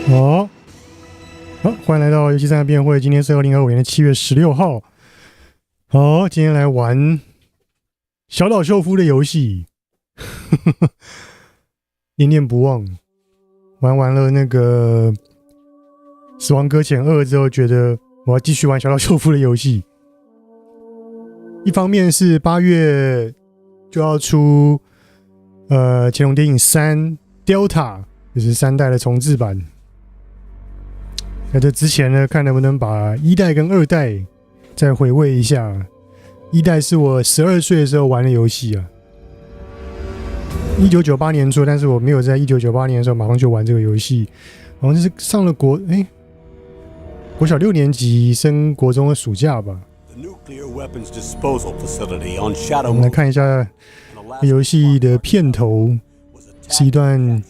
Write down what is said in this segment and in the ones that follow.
好，欢迎来到游戏三的辩会。今天是2025年的7月16号。好，今天来玩小岛秀夫的游戏，念念不忘。玩完了那个《死亡搁浅2》之后，觉得我要继续玩小岛秀夫的游戏。一方面是8月就要出乾隆电影3 Delta， 就是3代的重制版。在这之前呢，看能不能把1代跟2代再回味一下。1代是我12岁的时候玩的游戏啊，1998年出，但是我没有在1998年的时候马上就玩这个游戏，好像是上了国小6年级升国中的暑假吧。我们来看一下游戏的片头，是一段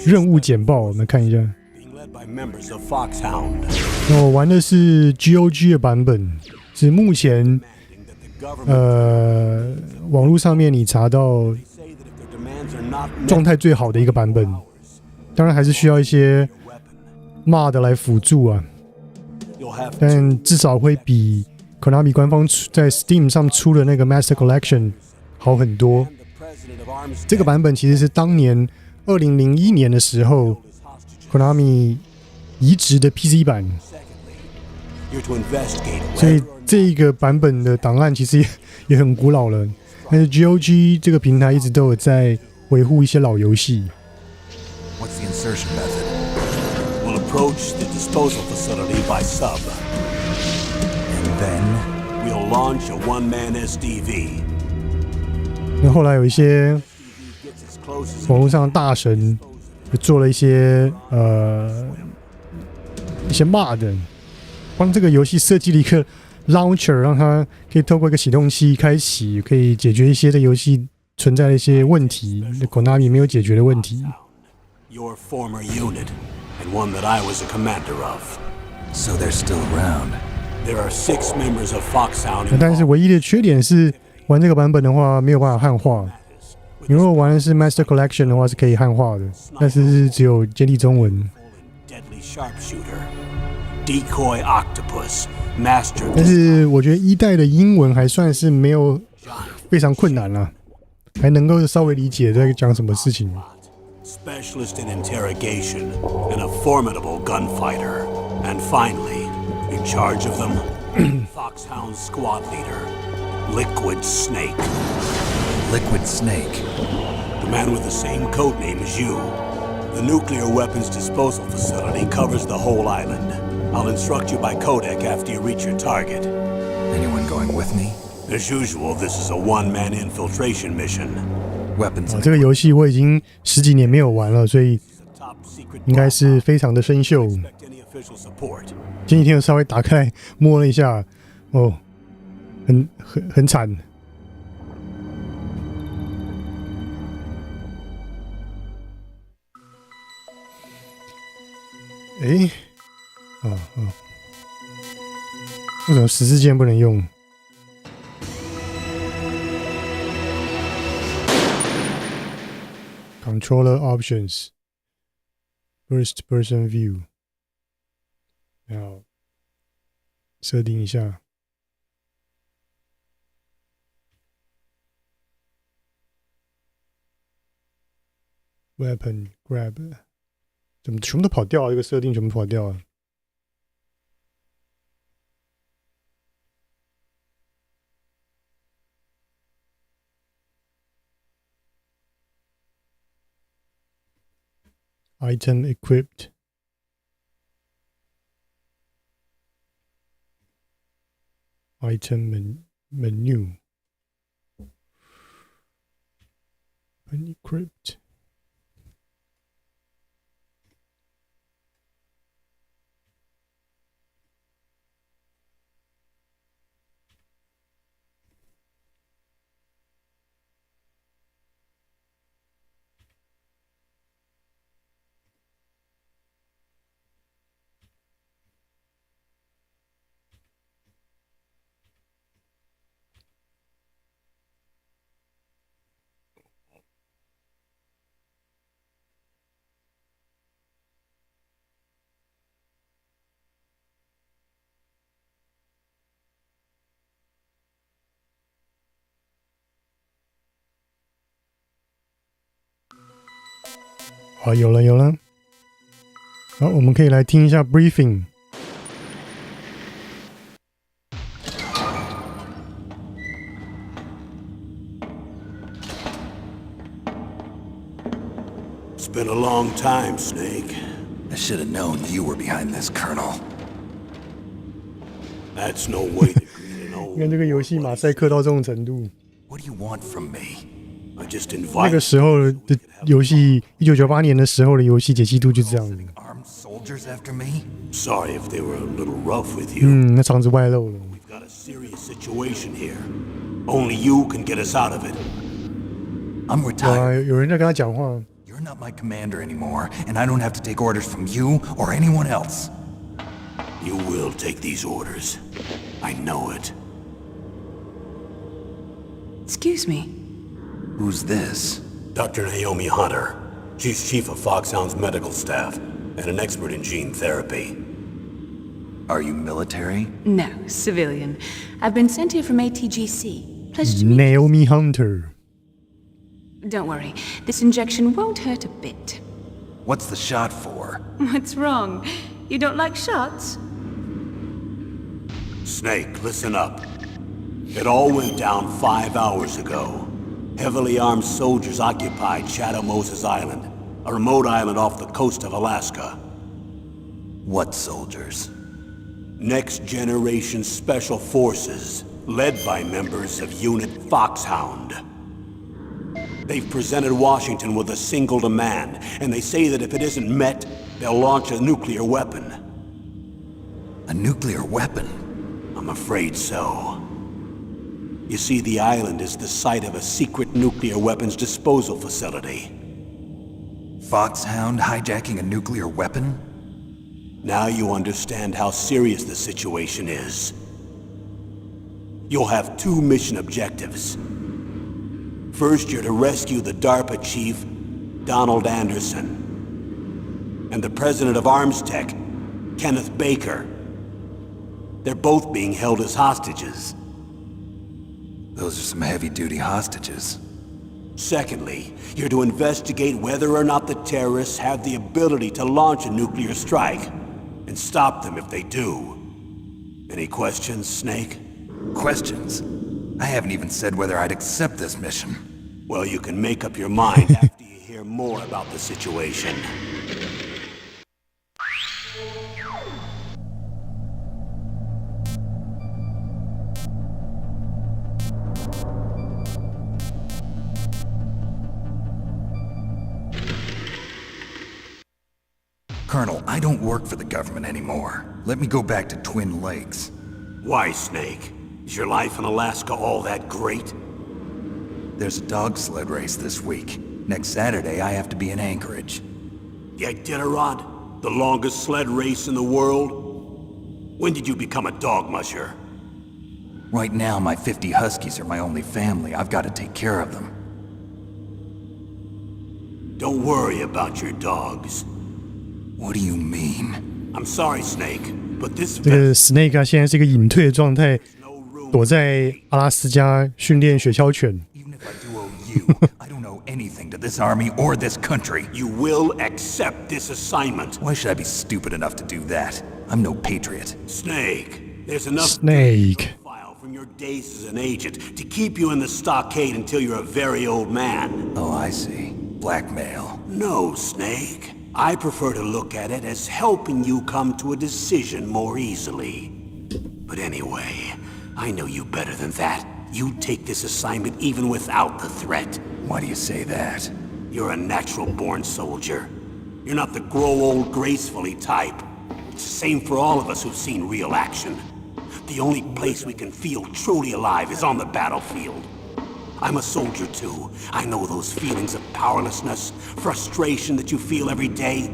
任务简报，我们看一下。那我玩的是 GOG 的版本，是目前网络上面你查到状态最好的一个版本。当然还是需要一些 mod 来辅助啊，但至少会比 Konami 官方在 Steam 上出的那个 Master Collection 好很多。这个版本其实是当年2001年的时候 Konami 移植的 PC 版，所以这个版本的档案其实 也很古老了。但是 GOG 这个平台一直都有在维护一些老游戏。What's the insertion method? We'll approach the disposal facility by sub. And then we'll launch a one-man SDV. 那后来有一些网络上的大神就做了一些mod， 帮这个游戏设计了一个 launcher， 让它可以透过一个启动器开启，可以解决一些这游戏存在的一些问题 ，Konami 没有解决的问题。Your former unit, and one that I was a commander of. So they're still around. There are 6 members of Foxhound. 但是唯一的缺点是，玩这个版本的话没有办法汉化。你如果玩的是 Master Collection 的话是可以汉化的，但是只有简体中文。Decoy Octopus, Master. 但是我觉得1代的英文还算是没有非常困难啦，还能够稍微理解在讲什么事情。Specialist in interrogation and a formidable gunfighter. And finally, in charge of them, Foxhound squad leader, Liquid Snake. Liquid Snake? The man with the same codename as you. The nuclear weapons disposal facility covers the whole island. I'll instruct you by codec after you reach your target. Anyone going with me? As usual, this is a one-man infiltration mission. 这个游戏我已经10几年没有玩了，所以应该是非常的生锈。前几天我稍微打开摸了一下，哦，很惨。为什么十字键不能用？Controller options, first person view， 要设定一下。Weapon grab， 怎么全部都跑掉了？这个设定全部跑掉了。Item equipped. Item menu. Unequipped. 好，有了有了。好，我们可以来听一下 briefing。It's been a long time, Snake. I should have known you were behind this, Colonel. That's no way to greet an 你 old. 看这个游戏马赛克到这种程度， What do you want from me? I just 那个 invited. 时候的游戏，1998年的时候的游戏解析度就这样子。 Armed soldiers after me? Sorry if they were a little rough with you. 那肠子外露了。 We've got a serious situation here. Only you can get us out of it. I'm 哇， retired. 有人在跟他讲话。 You're not my commander anymore, and I don't have to take orders from you or anyone else. You will take these orders. I know it. Excuse me. Who's this? Dr. Naomi Hunter. She's chief of Foxhound's medical staff and an expert in gene therapy. Are you military? No, civilian. I've been sent here from ATGC. Pleasure to meet Naomi Hunter。 you. Don't worry. This injection won't hurt a bit. What's the shot for? What's wrong? You don't like shots? Snake, listen up. It all went down 5 hours ago. Heavily armed soldiers occupied Shadow Moses Island, a remote island off the coast of Alaska. What soldiers? Next Generation Special Forces, led by members of Unit Foxhound. They've presented Washington with a single demand, and they say that if it isn't met, they'll launch a nuclear weapon. A nuclear weapon? I'm afraid so. You see, the island is the site of a secret nuclear weapons disposal facility. Foxhound hijacking a nuclear weapon? Now you understand how serious the situation is. You'll have 2 mission objectives. First, you're to rescue the DARPA chief, Donald Anderson, and the president of Arms Tech, Kenneth Baker. They're both being held as hostages. Those are some heavy-duty hostages. Secondly, you're to investigate whether or not the terrorists have the ability to launch a nuclear strike, and stop them if they do. Any questions, Snake? Questions? I haven't even said whether I'd accept this mission. Well, you can make up your mind after you hear more about the situation. Colonel, I don't work for the government anymore. Let me go back to Twin Lakes. Why, Snake? Is your life in Alaska all that great? There's a dog sled race this week. Next Saturday, I have to be in Anchorage. The Iditarod? The longest sled race in the world? When did you become a dog musher? Right now, my 50 Huskies are my only family. I've got to take care of them. Don't worry about your dogs. What do you mean? I'm sorry, Snake, but this 这个 Snake 啊，现在是一个隐退的状态， no room. 躲在阿拉斯加训练雪橇犬。 Even if I do owe you, I don't owe anything to this army or this country. You will accept this assignment. Why should I be stupid enough to do that? I'm no patriot. Snake, there's enough Snake， file from your days as an agent to keep you in the stockade until you're a very old man. Oh, I see. Blackmail. No, Snake. I prefer to look at it as helping you come to a decision more easily. But anyway, I know you better than that. You'd take this assignment even without the threat. Why do you say that? You're a natural-born soldier. You're not the grow old gracefully type. It's the same for all of us who've seen real action. The only place we can feel truly alive is on the battlefield. I'm a soldier too. I know those feelings of powerlessness, frustration that you feel every day.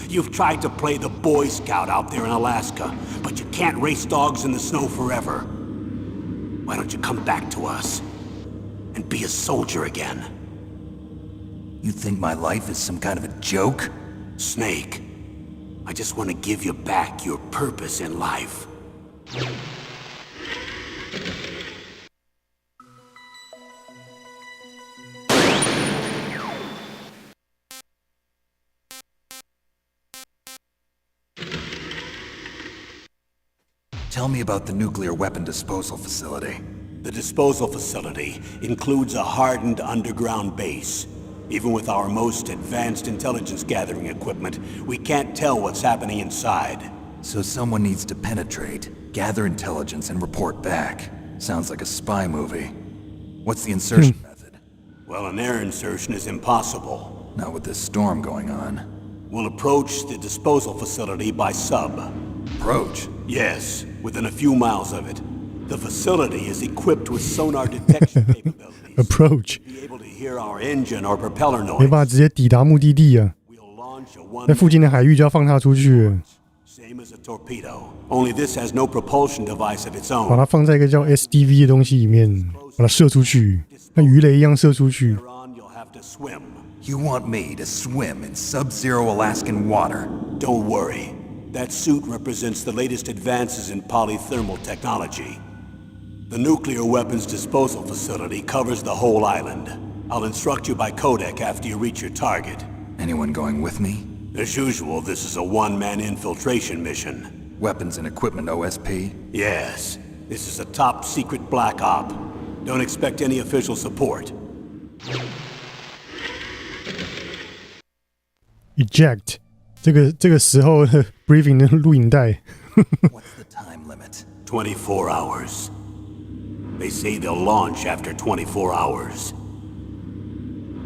You've tried to play the Boy Scout out there in Alaska, but you can't race dogs in the snow forever. Why don't you come back to us and be a soldier again? You think my life is some kind of a joke? Snake, I just want to give you back your purpose in life. Tell me about the nuclear weapon disposal facility. The disposal facility includes a hardened underground base. Even with our most advanced intelligence gathering equipment, we can't tell what's happening inside. So someone needs to penetrate, gather intelligence, and report back. Sounds like a spy movie. What's the insertion method? Well, an air insertion is impossible. Not with this storm going on. We'll approach the disposal facility by sub. Approach? Yes, within a few miles of it. The facility is equipped with sonar detection capabilities. Approach Be able to hear our engine or propeller 没 noise. 办法直接抵达目的地啊， We'll launch a 在附近的海域就要放它出去了， same as a torpedo. Only this has no propulsion device of its 把 own. 它放在一个叫 SDV 的东西里面，把它射出去，像鱼雷一样射出去。 Later on, you'll have to swim. You want me to swim in sub-zero Alaskan water? Don't worry. That suit represents the latest advances in polythermal technology. The nuclear weapons disposal facility covers the whole island. I'll instruct you by codec after you reach your target. Anyone going with me? As usual, this is a one-man infiltration mission. Weapons and equipment OSP? Yes, this is a top-secret black op. Don't expect any official support. Eject 这个时候的 briefing 的录影带， What's the time limit? 24 hours. They say they'll launch after 24 hours.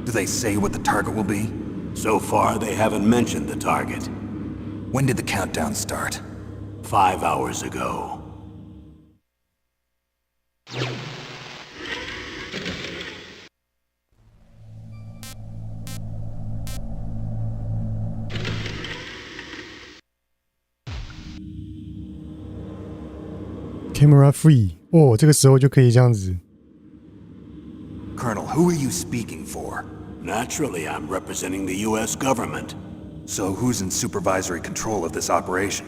Do they say what the target will be? So far, they haven't mentioned the target. When did the countdown start? 5 hours ago. Camera free 哦，这个时候就可以这样子。 Colonel, who are you speaking for? Naturally, I'm representing the U.S. government. So who's in supervisory control of this operation?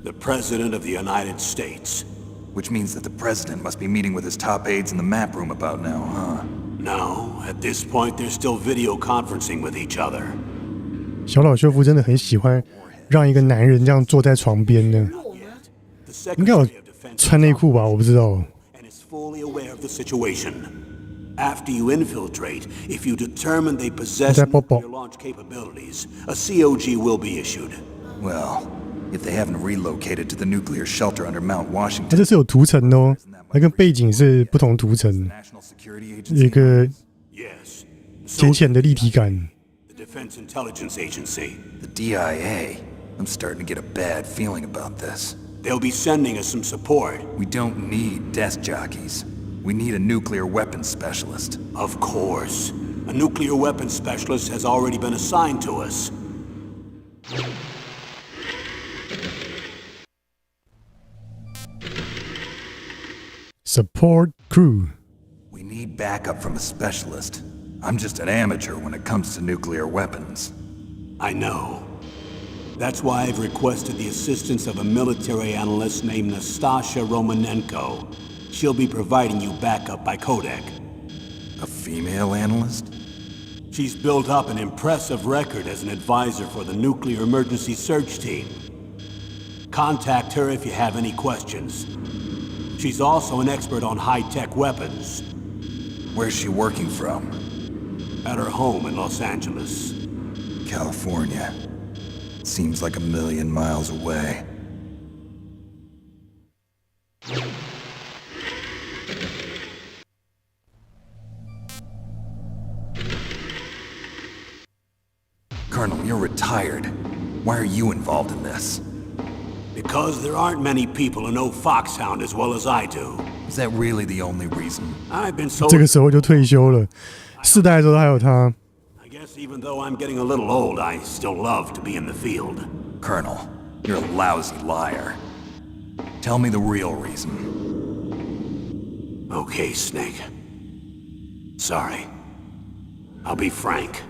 The President of the United States. Which means that the President must be meeting with his top aides in the map room about now, huh? No, at this point, they're still video conferencing with each other. 小岛秀夫真的很喜欢让一个男人这样坐在床边呢， The 应该有 Secretary of Defense 穿内裤吧？我不知道。 and is fully aware of the situation. After you infiltrate, if you determine they possess That pop-up. nuclear launch capabilities, a COG will be issued. Well, if they haven't relocated to the nuclear shelter under Mount 它 Washington, 这是有图层的哦，它跟背景是不同图层， National Security 一 Agency, 个 Yes. 浅浅的立体感。 The Defense Intelligence Agency. the DIA. I'm starting to get a bad feeling about this. They'll be sending us some support. We don't need desk jockeys. We need a nuclear weapons specialist. Of course. A nuclear weapons specialist has already been assigned to us. Support crew， We need backup from a specialist. I'm just an amateur when it comes to nuclear weapons. I know. That's why I've requested the assistance of a military analyst named Nastasha Romanenko. She'll be providing you backup by codec. A female analyst? She's built up an impressive record as an advisor for the Nuclear Emergency Search Team. Contact her if you have any questions. She's also an expert on high-tech weapons. Where's she working from? At her home in Los Angeles. California. Seems like a million miles away. Colonel, you're retired. Why are you involved in this? Because there aren't many people who know Foxhound as well as I do. Is that really the only reason? I've been so... 这个时候就退休了。4代的时候还有他， I guess even though I'm getting a little old, I still love to be in the field. Colonel, you're a lousy liar. Tell me the real reason. Okay, Snake. Sorry. I'll be frank.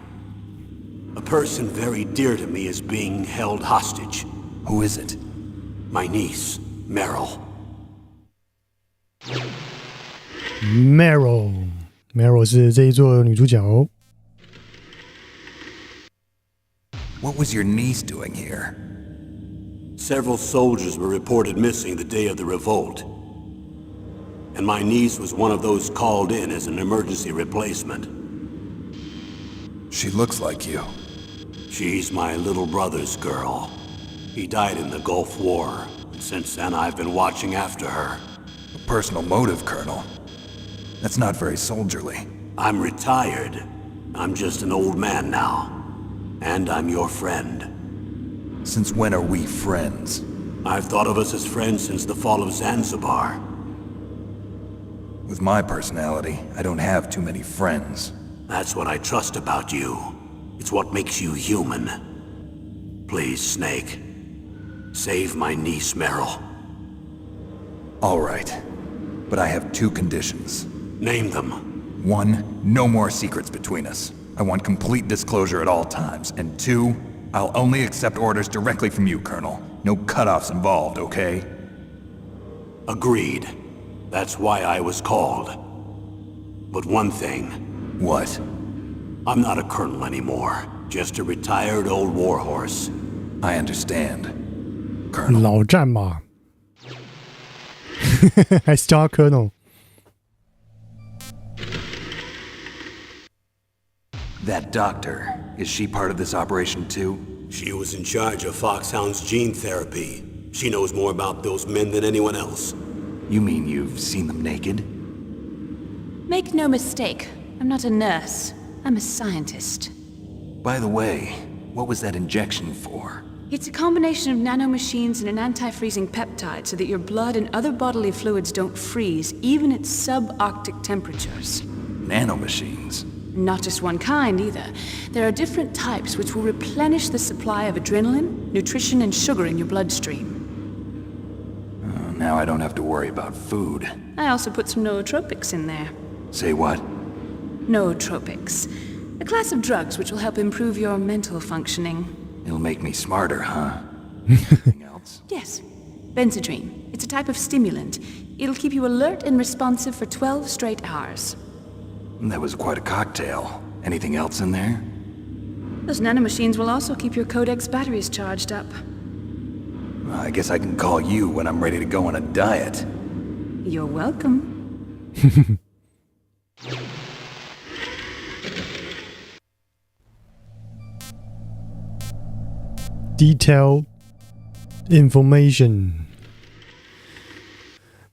A person very dear to me is being held hostage. Who is it? My niece, Meryl. Meryl 是这一座女主角。 What was your niece doing here? Several soldiers were reported missing the day of the revolt. And my niece was one of those called in as an emergency replacement. She looks like you. She's my little brother's girl. He died in the Gulf War, and since then I've been watching after her. A personal motive, Colonel. That's not very soldierly. I'm retired. I'm just an old man now. And I'm your friend. Since when are we friends? I've thought of us as friends since the fall of Zanzibar. With my personality, I don't have too many friends. That's what I trust about you. It's what makes you human. Please, Snake. Save my niece, Meryl. All right. But I have 2 conditions. Name them. 1, no more secrets between us. I want complete disclosure at all times. And 2, I'll only accept orders directly from you, Colonel. No cutoffs involved, okay? Agreed. That's why I was called. But one thing. What? I'm not a colonel anymore. Just a retired old warhorse. I understand. Colonel. 老战马，还是叫他 Colonel。 That doctor, is she part of this operation too? She was in charge of Foxhound's gene therapy. She knows more about those men than anyone else. You mean you've seen them naked? Make no mistake, I'm not a nurse. I'm a scientist. By the way, what was that injection for? It's a combination of nanomachines and an anti-freezing peptide so that your blood and other bodily fluids don't freeze, even at subarctic temperatures. Nanomachines? Not just one kind, either. There are different types which will replenish the supply of adrenaline, nutrition, and sugar in your bloodstream. Now I don't have to worry about food. I also put some nootropics in there. Say what? Nootropics. A class of drugs which will help improve your mental functioning. It'll make me smarter, huh? Anything else? Yes. Benzedrine. It's a type of stimulant. It'll keep you alert and responsive for 12 straight hours. That was quite a cocktail. Anything else in there? Those nanomachines will also keep your Codex batteries charged up. Well, I guess I can call you when I'm ready to go on a diet. You're welcome. Detail information，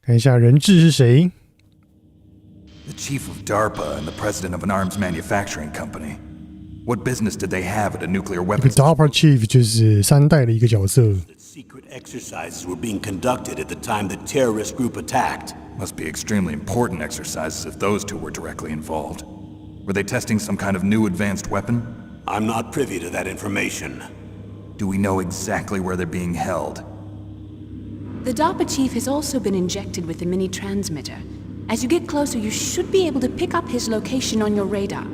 看一下人质是谁。 The chief of DARPA and the president of an arms manufacturing company. What business did they have at a nuclear 这个 weapons? DARPA Chief 就是3代的一个角色。 That secret exercises were being conducted at the time the terrorist group attacked. Must be extremely important exercises if those 2 were directly involved. Were they testing some kind of new advanced weapon? I'm not privy to that information. Do we know exactly where they're being held? The DARPA chief has also been injected with a mini transmitter. As you get closer, you should be able to pick up his location on your radar.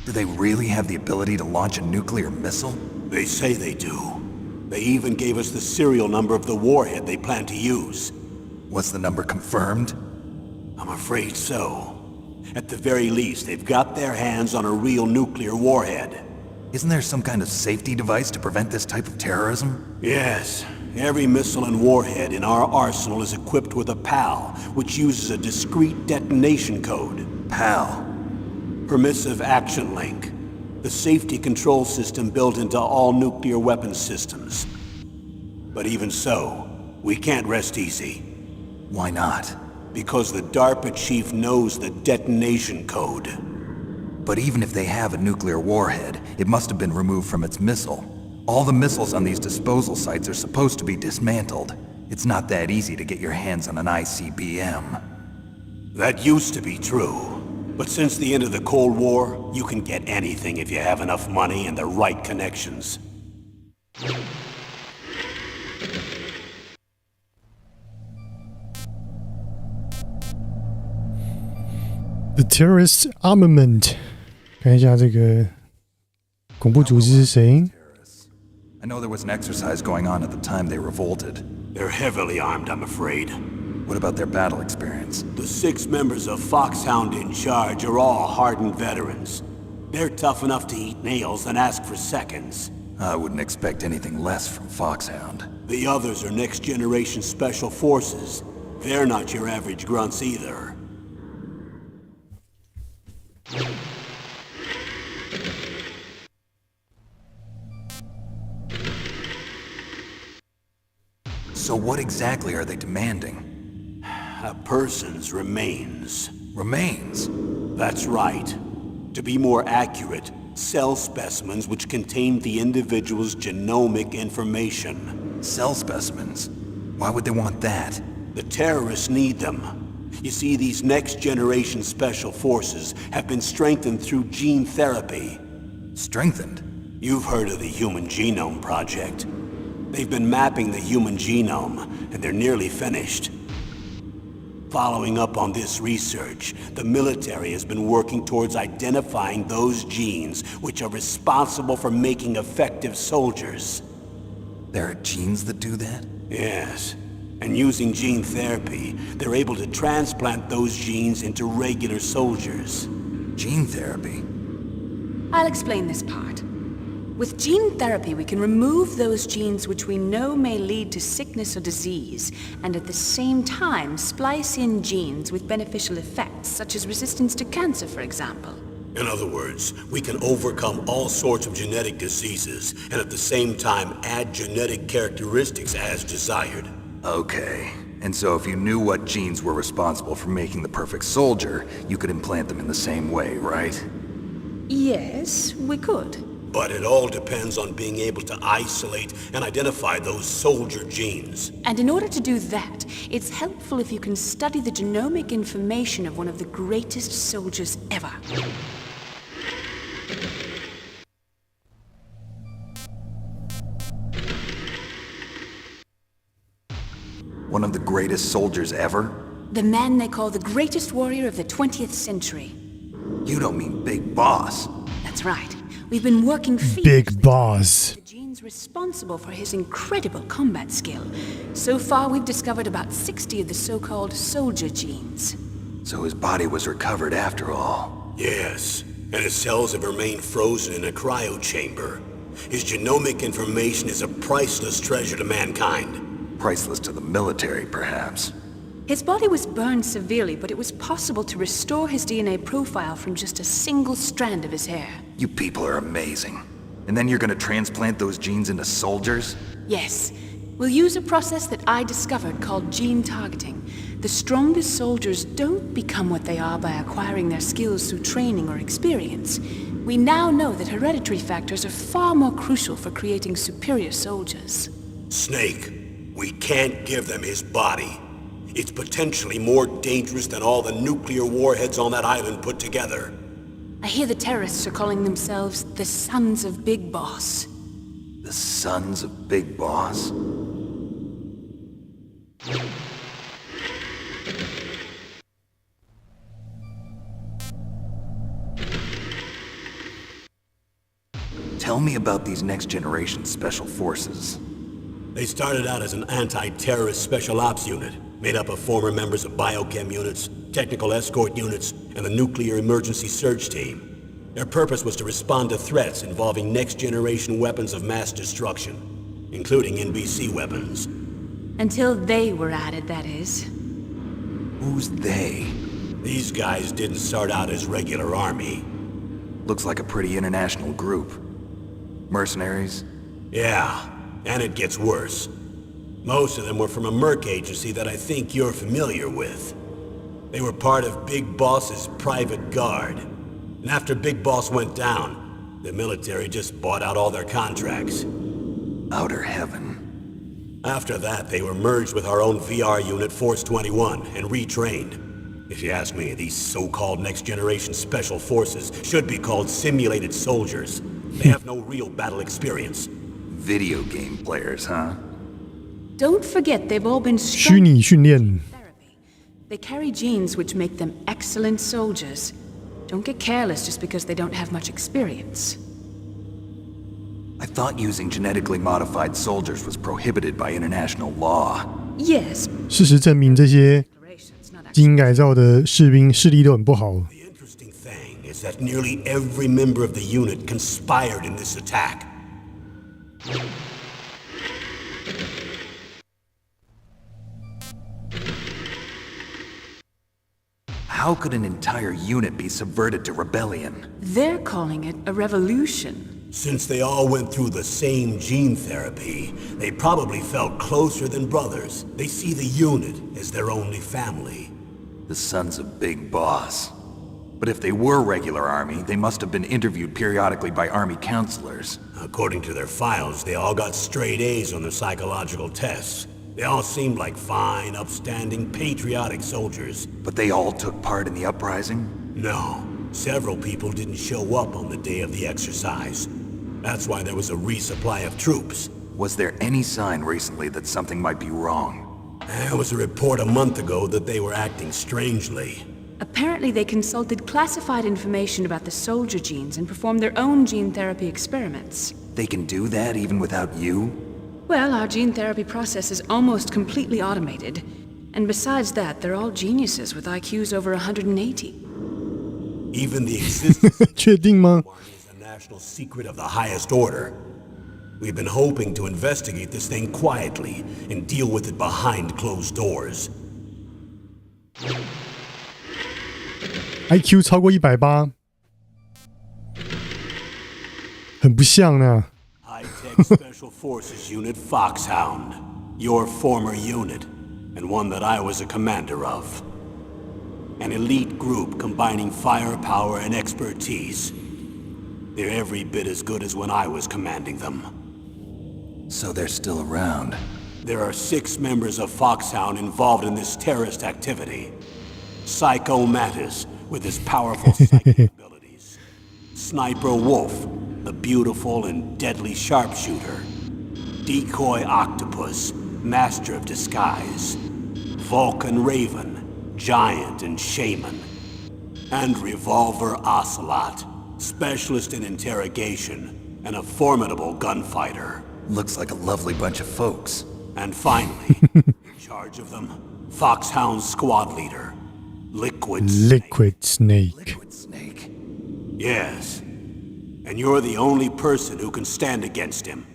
Do they really have the ability to launch a nuclear missile? They say they do. They even gave us the serial number of the warhead they plan to use. Was the number confirmed? I'm afraid so. At the very least, they've got their hands on a real nuclear warhead. Isn't there some kind of safety device to prevent this type of terrorism? Yes. Every missile and warhead in our arsenal is equipped with a PAL, which uses a discrete detonation code. PAL. Permissive Action Link. The safety control system built into all nuclear weapons systems. But even so, we can't rest easy. Why not? Because the DARPA chief knows the detonation code. But even if they have a nuclear warhead, it must have been removed from its missile. All the missiles on these disposal sites are supposed to be dismantled. It's not that easy to get your hands on an ICBM. That used to be true. But since the end of the Cold War, you can get anything if you have enough money and the right connections. The terrorist armament， 看一下这个恐怖组织是谁？ I know there was an exercise going on at the time they revolted. They're heavily armed, I'm afraid. What about their battle experience? The 6 members of Foxhound in charge are all hardened veterans. They're tough enough to eat nails and ask for seconds. I wouldn't expect anything less from Foxhound. The others are next-generation special forces. They're not your average grunts either. So what exactly are they demanding? A person's remains. Remains? That's right. To be more accurate, cell specimens which contain the individual's genomic information. Cell specimens? Why would they want that? The terrorists need them. You see, these next-generation special forces have been strengthened through gene therapy. Strengthened? You've heard of the Human Genome Project. They've been mapping the human genome, and they're nearly finished. Following up on this research, the military has been working towards identifying those genes which are responsible for making effective soldiers. There are genes that do that? Yes. And using gene therapy, they're able to transplant those genes into regular soldiers. Gene therapy? I'll explain this part. With gene therapy, we can remove those genes which we know may lead to sickness or disease, and at the same time splice in genes with beneficial effects, such as resistance to cancer, for example. In other words, we can overcome all sorts of genetic diseases, and at the same time add genetic characteristics as desired. Okay. And so if you knew what genes were responsible for making the perfect soldier, you could implant them in the same way, right? Yes, we could. But it all depends on being able to isolate and identify those soldier genes. And in order to do that, it's helpful if you can study the genomic information of one of the greatest soldiers ever. One of the greatest soldiers ever? The man they call the greatest warrior of the 20th century. You don't mean Big Boss. That's right. We've been working Big Boss. the genes responsible for his incredible combat skill. So far, we've discovered about 60 of the so-called soldier genes. So his body was recovered after all. Yes, and his cells have remained frozen in a cryo chamber. His genomic information is a priceless treasure to mankind. Priceless to the military, perhaps. His body was burned severely, but it was possible to restore his DNA profile from just a single strand of his hair. You people are amazing. And then you're gonna transplant those genes into soldiers? Yes. We'll use a process that I discovered called gene targeting. The strongest soldiers don't become what they are by acquiring their skills through training or experience. We now know that hereditary factors are far more crucial for creating superior soldiers. Snake, we can't give them his body. It's potentially more dangerous than all the nuclear warheads on that island put together. I hear the terrorists are calling themselves the Sons of Big Boss. The Sons of Big Boss? Tell me about these next-generation special forces. They started out as an anti-terrorist special ops unit, made up of former members of biochem units, technical escort units, and the nuclear emergency surge team. Their purpose was to respond to threats involving next-generation weapons of mass destruction, including NBC weapons. Until they were added, that is. Who's they? These guys didn't start out as regular army. Looks like a pretty international group. Mercenaries? Yeah, and it gets worse. Most of them were from a merc agency that I think you're familiar with. They were part of Big Boss's private guard. And after Big Boss went down, the military just bought out all their contracts. Outer heaven. After that, they were merged with our own VR unit, Force 21, and retrained. If you ask me, these so-called next-generation special forces should be called simulated soldiers. They have no real battle experience. Video game players, huh? Don't forget they've all been 虚拟训练。 therapy. They carry genes which make them excellent soldiers. Don't get careless just because they don't have much experience. I thought using genetically modified soldiers was prohibited by international law. Yes. 事实证明，这些 Exploration's not 基因改造的士兵视力都很不好。 The interesting thing is that nearly every member of the unit conspired in this attack. How could an entire unit be subverted to rebellion? They're calling it a revolution. Since they all went through the same gene therapy, they probably felt closer than brothers. They see the unit as their only family. The sons of Big Boss. But if they were regular army, they must have been interviewed periodically by army counselors. According to their files, they all got straight A's on their psychological tests. They all seemed like fine, upstanding, patriotic soldiers. But they all took part in the uprising? No, several people didn't show up on the day of the exercise. That's why there was a resupply of troops. Was there any sign recently that something might be wrong? There was a report a month ago that they were acting strangely. Apparently they consulted classified information about the soldier genes and performed their own gene therapy experiments. They can do that even without you? Well, our gene therapy process is almost completely automated. And besides that, they're all geniuses with IQs over 180. Even the existence of 确定吗？ is a national secret of the highest order. We've been hoping to investigate this thing quietly and deal with it behind closed doors. IQ 超过180，很不像呢。 High-tech Special Forces Unit Foxhound. Your former unit, and one that I was a commander of. An elite group combining firepower and expertise. They're every bit as good as when I was commanding them. So they're still around. There are 6 members of Foxhound involved in this terrorist activity. Psycho Mattis, with his powerful psychic abilities. Sniper Wolf, the beautiful and deadly sharpshooter. Decoy Octopus, master of disguise. Vulcan Raven, giant and shaman. And Revolver Ocelot, specialist in interrogation and a formidable gunfighter. Looks like a lovely bunch of folks. And finally, in charge of them, Foxhound's squad leader, Liquid Snake. Liquid Snake， Liquid Snake. Yes. And you're the only person who can stand against him.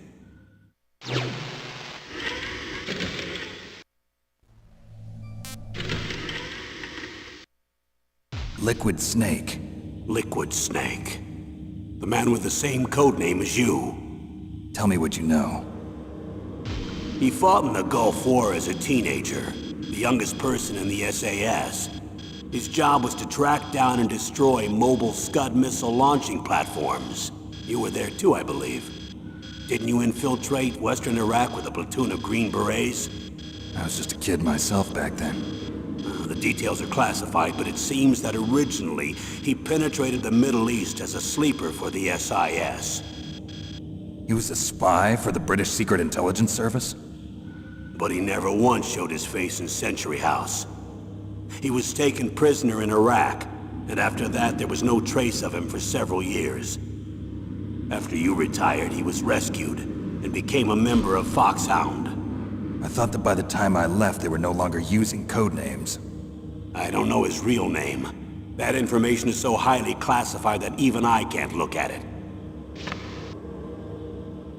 Liquid Snake. Liquid Snake. The man with the same codename as you. Tell me what you know. He fought in the Gulf War as a teenager, the youngest person in the SAS. His job was to track down and destroy mobile Scud missile launching platforms. You were there too, I believe. Didn't you infiltrate Western Iraq with a platoon of Green Berets? I was just a kid myself back then. The details are classified, but it seems that originally he penetrated the Middle East as a sleeper for the SIS. He was a spy for the British Secret Intelligence Service? But he never once showed his face in Century House. He was taken prisoner in Iraq, and after that there was no trace of him for several years. After you retired, he was rescued and became a member of Foxhound. I thought that by the time I left, they were no longer using code names. I don't know his real name. That information is so highly classified that even I can't look at it.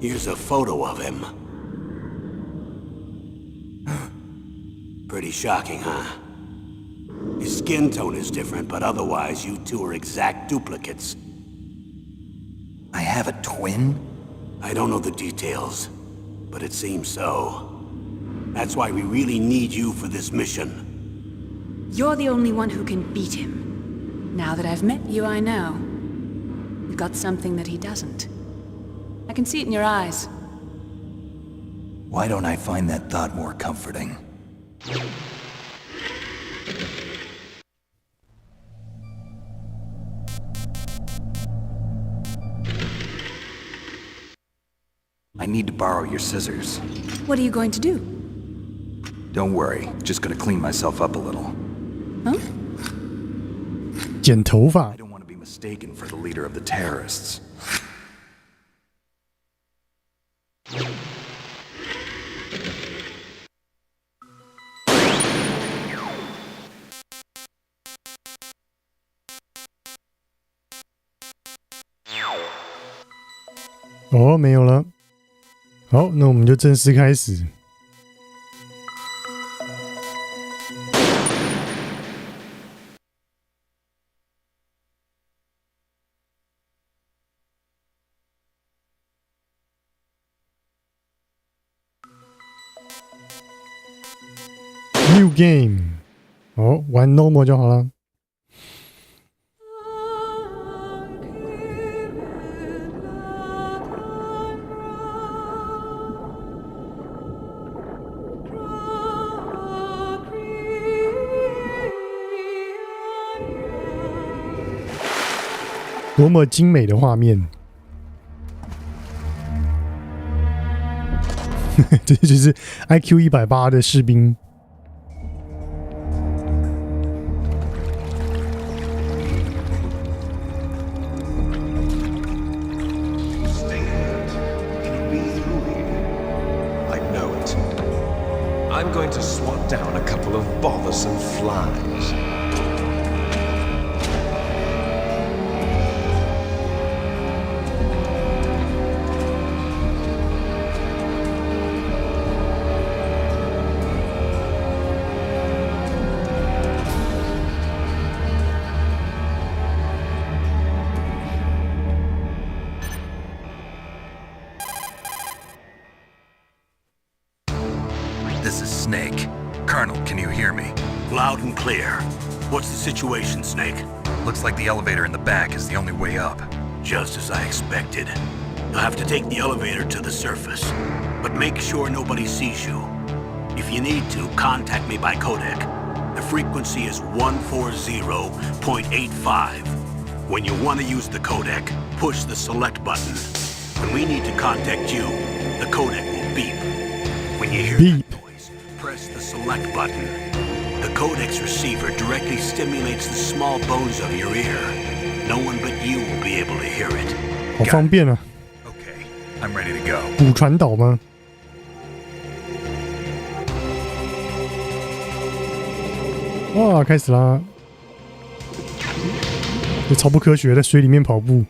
Here's a photo of him. Pretty shocking, huh? His skin tone is different, but otherwise you two are exact duplicates. I have a twin? I don't know the details, but it seems so. That's why we really need you for this mission. You're the only one who can beat him. Now that I've met you, I know. You've got something that he doesn't. I can see it in your eyes. Why don't I find that thought more comforting? I need to borrow your scissors. What are you going to do? Don't worry, just gonna clean myself up a little. Huh? 剪头发 I don't want to be mistaken for the leader of the terrorists. 哦，没有了。好，那我们就正式开始。New game， 哦，玩 normal 就好了。多么精美的画面！这就是 IQ 180的士兵。I'm going to swat down a couple of bothersome flies. This is Snake. Colonel, can you hear me? Loud and clear. What's the situation, Snake? Looks like the elevator in the back is the only way up. Just as I expected. You'll have to take the elevator to the surface, but make sure nobody sees you. If you need to, contact me by codec. The frequency is 140.85. When you want to use the codec, push the select button. When we need to contact you, the codec will beep. When you hear that noise, press the select button. The codec's receiver directly stimulates the small bones of your ear. No one but you will be able to hear it. 好方便啊！ Okay, I'm ready to go. 骨传导吗？哇，开始啦！这超不科学，在水里面跑步。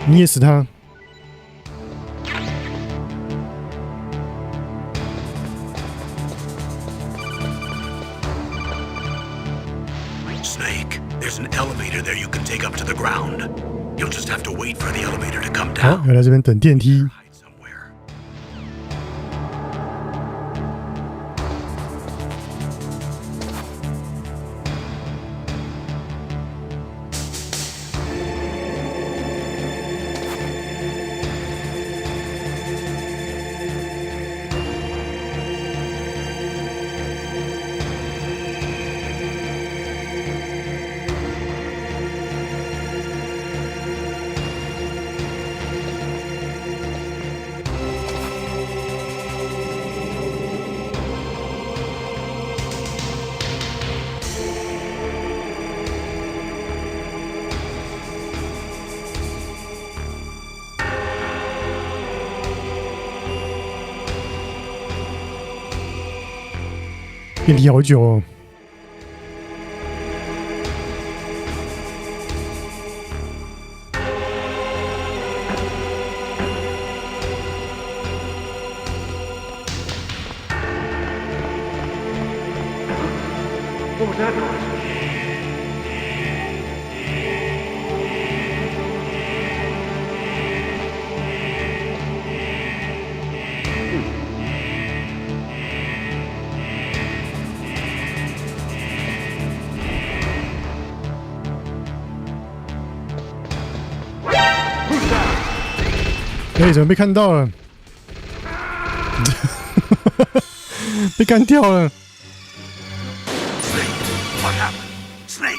捏死他！ Snake, there's an elevator there you can take up to the ground. You'll just have to wait for the elevator to come 好， down. 要来这边等电梯。 Hide somewhere. 电梯好久哦。哎，怎么被看到了？被干掉了！ Snake, what happened? Snake!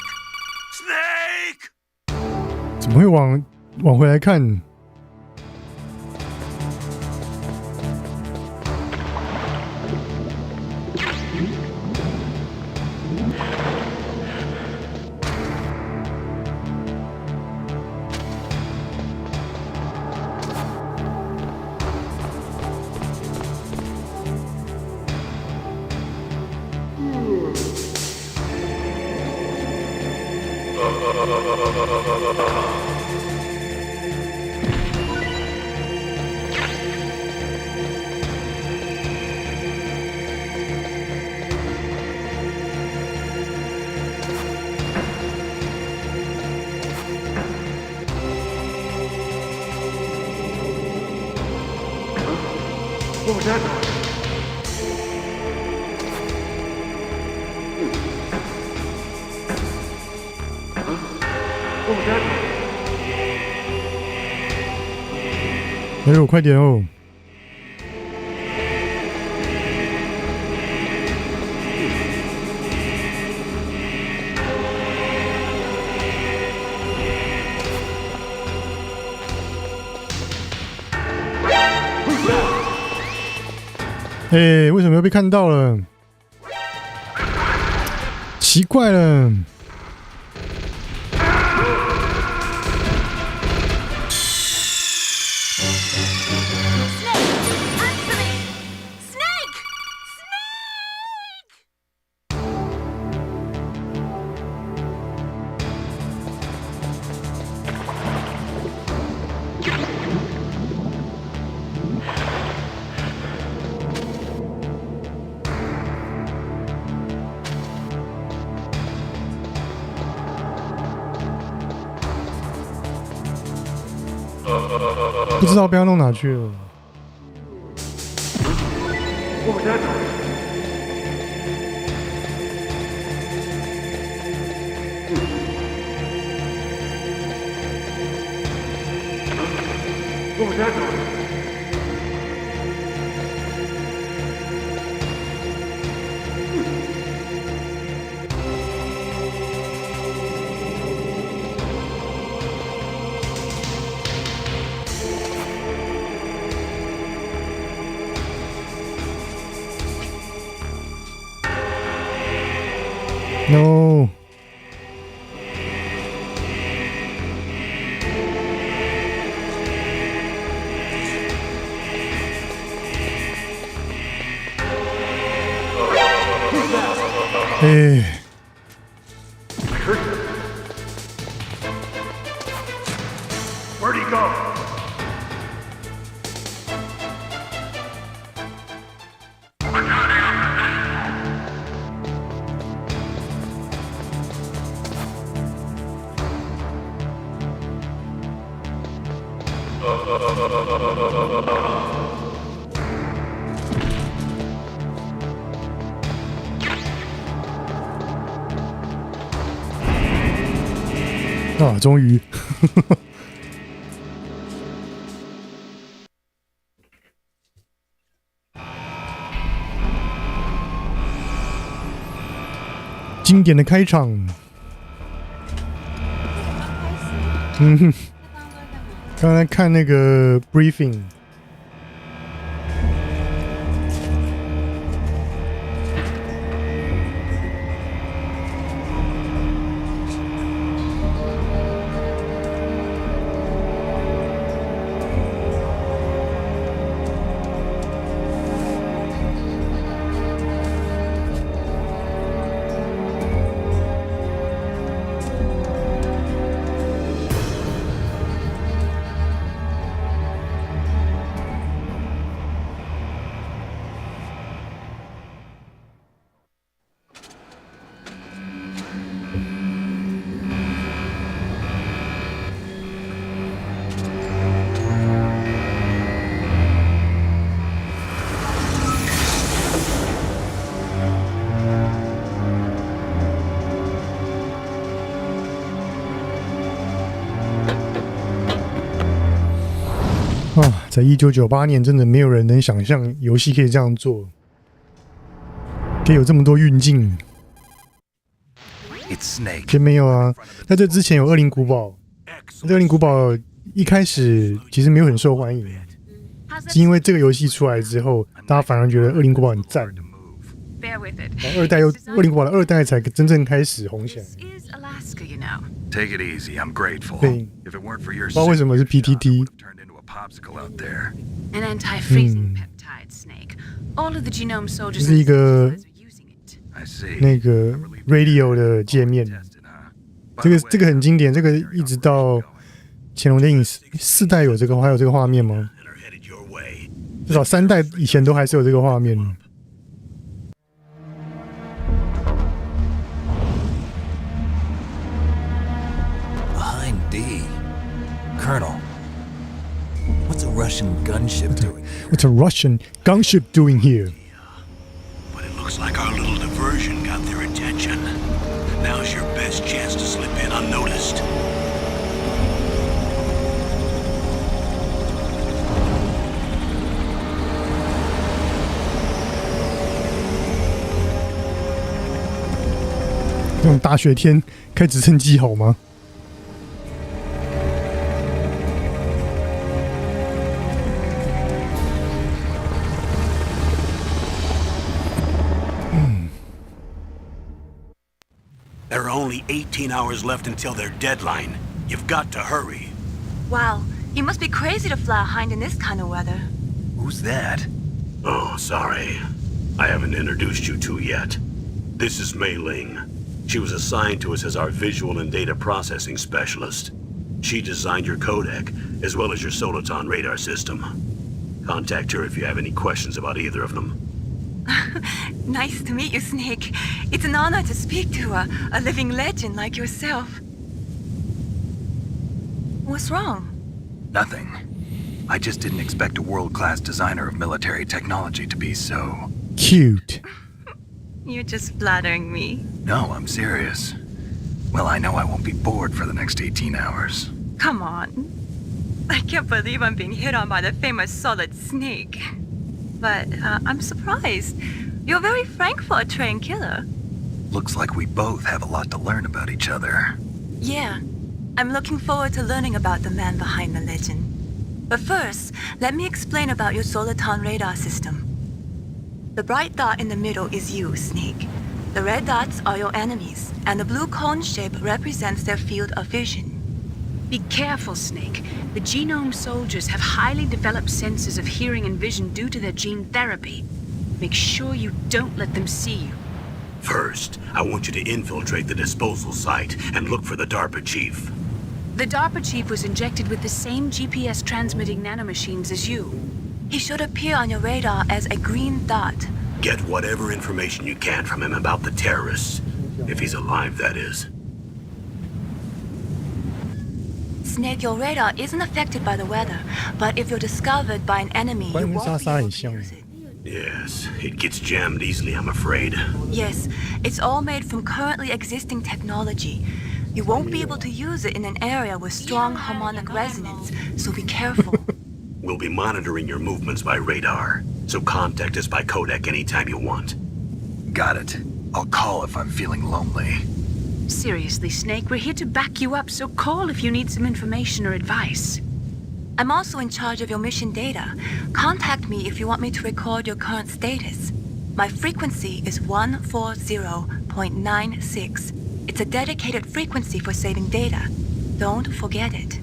会往回来看？What was that noise? What was that noise? 哎呦，快点哦！哎，为什么又被看到了？奇怪了。不知道被他弄哪去了。What was that noise? What was that noise? No。哎。Where'd he go?啊，终于。经典的开场。嗯，刚才看那个 briefing。啊，在1998年，真的没有人能想象游戏可以这样做，可以有这么多运镜。It's Snake. 前没有啊，在这之前有《恶灵古堡》，恶灵古堡一开始其实没有很受欢迎，是因为这个游戏出来之后，大家反而觉得恶灵古堡很赞。然后恶灵古堡的2代才真正开始红起来。Take it easy, I'm grateful. 对， If it weren't for your 不知道为什么是 PTT。 turned into a popsicle out there. An anti-freezing peptide, Snake. All of the genome soldiers 这是一个 are using it. I see. 那个 radio 的界面， Tested, huh? 这个很经典，这个一直到乾隆电影4代有这个，还有这个画面吗？ and are headed your way. 至少3代以前都还是有这个画面。 Behind D. Colonel, what's a Russian gunship doing? What's a Russian gunship doing here? But it looks like our little diversion got their attention. Now's your best chance to slip in unnoticed. "这种大雪天开直升机好吗？ There are only 18 hours left until their deadline. You've got to hurry. Wow, you must be crazy to fly a hind in this kind of weather. Who's that? Oh, sorry. I haven't introduced you to yet. This is Mei Ling. She was assigned to us as our visual and data processing specialist. She designed your codec, as well as your Soliton radar system. Contact her if you have any questions about either of them. Nice to meet you, Snake. It's an honor to speak to a living legend like yourself. What's wrong? Nothing. I just didn't expect a world-class designer of military technology to be so... Cute. You're just flattering me. No, I'm serious. Well, I know I won't be bored for the next 18 hours. Come on. I can't believe I'm being hit on by the famous Solid Snake. But I'm surprised. You're very frank for a trained killer. Looks like we both have a lot to learn about each other. Yeah. I'm looking forward to learning about the man behind the legend. But first, let me explain about your Soliton radar system. The bright dot in the middle is you, Snake. The red dots are your enemies, and the blue cone shape represents their field of vision. Be careful, Snake. The genome soldiers have highly developed senses of hearing and vision due to their gene therapy. Make sure you don't let them see you. First, I want you to infiltrate the disposal site and look for the DARPA chief. The DARPA chief was injected with the same GPS transmitting nanomachines as you. He should appear on your radar as a green dot. Get whatever information you can from him about the terrorists. If he's alive, that is. Snake, your radar isn't affected by the weather, but if you're discovered by an enemy, you won't be able to use it. Yes, it gets jammed easily, I'm afraid. Yes, it's all made from currently existing technology. You won't be able to use it in an area with strong harmonic resonance, so be careful. We'll be monitoring your movements by radar, so contact us by codec anytime you want. Got it. I'll call if I'm feeling lonely. Seriously, Snake, we're here to back you up, so call if you need some information or advice. I'm also in charge of your mission data. Contact me if you want me to record your current status. My frequency is 140.96. It's a dedicated frequency for saving data. Don't forget it.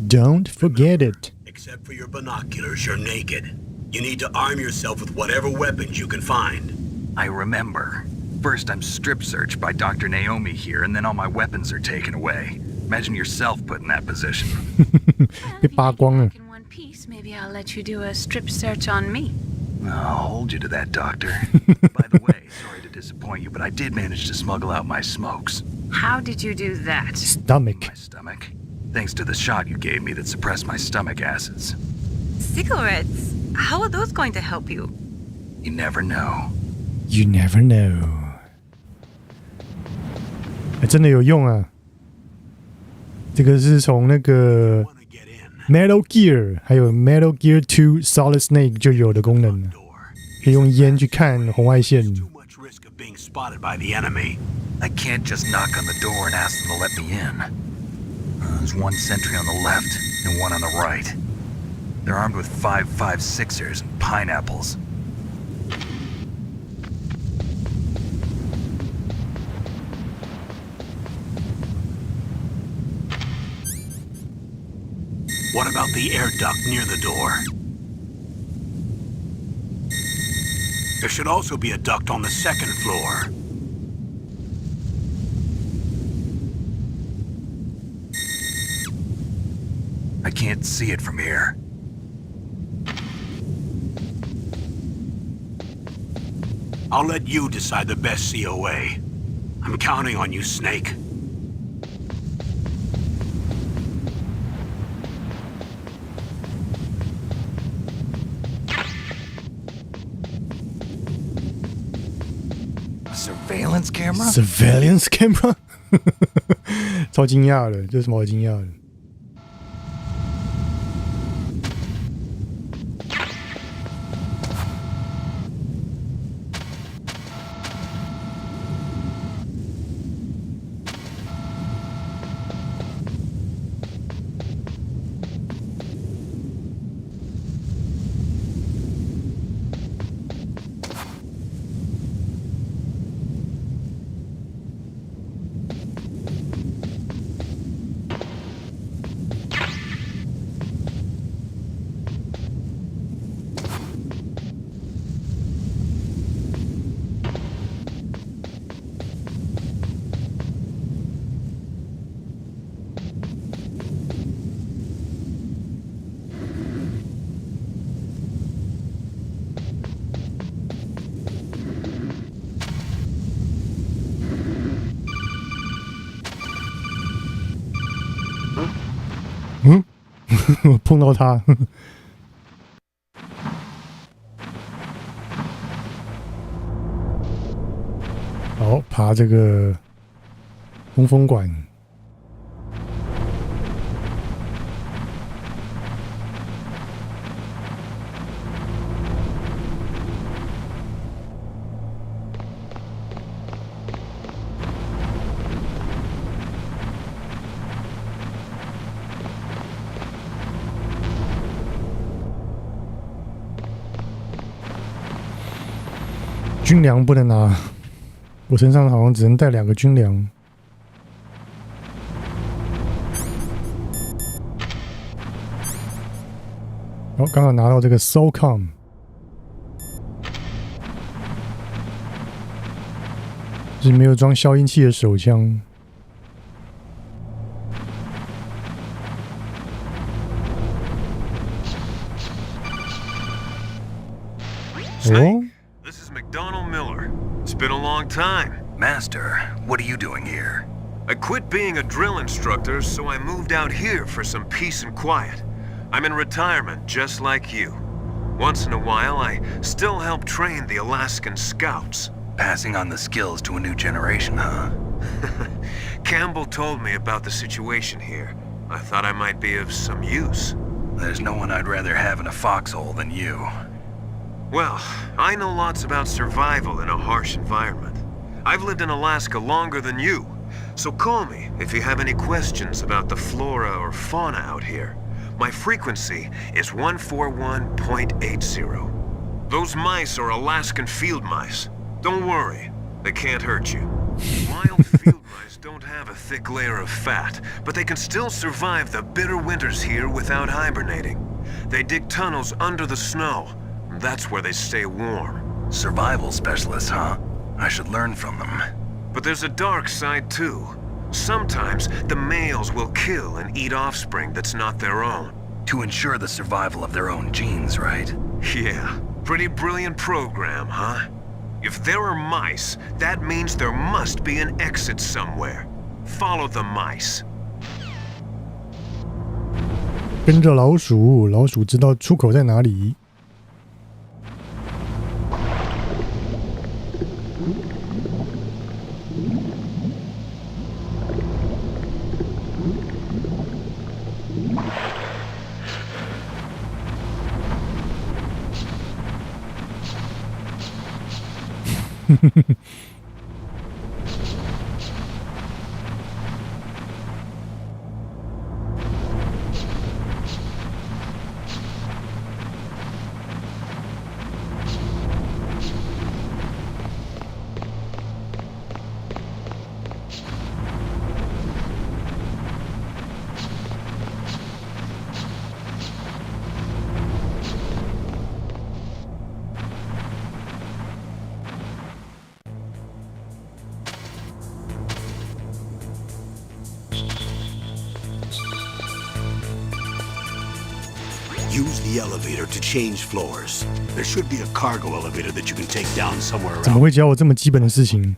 Don't forget it. Except for your binoculars, you're naked. You need to arm yourself with whatever weapons you can find. I remember. First, I'm strip searched by Dr. Naomi here, and then all my weapons are taken away. Imagine yourself put in that position. 被扒光了。 In one piece, maybe I'll let you do a strip search on me. I'll hold you to that, Doctor. By the way, sorry to disappoint you, but I did manage to smuggle out my smokes. How did you do that? Stomach. My stomach. Thanks to the shot you gave me that suppressed my stomach acids. Cigarettes? How are those going to help you? You never know. You never know. 真的有用啊！这个是从那个 Wanna get in? Metal Gear 还有 Metal Gear 2 Solid Snake 就有的功能了， Door. 可以用烟去看红外线。 Too much risk of being spotted by the enemy. I can't just knock on the door and ask them to let me in. There's one sentry on the left and one on the right. They're armed with 5.56ers and pineapples. What about the air duct near the door? There should also be a duct on the second floor. I can't see it from here. I'll let you decide the best COA. I'm counting on you, Snake. Surveillance camera? Surveillance camera 超惊讶的，这有什么好惊讶的？我碰到他。好，爬这个通风管。军粮不能拿，我身上好像只能带2个军粮。好，刚好拿到这个 SOCOM， 是没有装消音器的手枪。哦。It's been a long time. Master, what are you doing here? I quit being a drill instructor, so I moved out here for some peace and quiet. I'm in retirement, just like you. Once in a while, I still help train the Alaskan Scouts. Passing on the skills to a new generation, huh? Campbell told me about the situation here. I thought I might be of some use. There's no one I'd rather have in a foxhole than you. Well, I know lots about survival in a harsh environment. I've lived in Alaska longer than you, so call me if you have any questions about the flora or fauna out here. My frequency is 141.80. Those mice are Alaskan field mice. Don't worry, they can't hurt you. Wild field mice don't have a thick layer of fat, but they can still survive the bitter winters here without hibernating. They dig tunnels under the snow. That's where they stay warm. Survival specialists, huh? I should learn from them. But there's a dark side too. Sometimes the males will kill and eat offspring that's not their own. To ensure the survival of their own genes, right? Yeah, pretty brilliant program, huh? If there are mice, that means there must be an exit somewhere. Follow the mice. 跟着老鼠，老鼠知道出口在哪里。Use the elevator to change floors. There should be a cargo elevator that you can take down somewhere 怎么 around. 会教我这么基本的事情？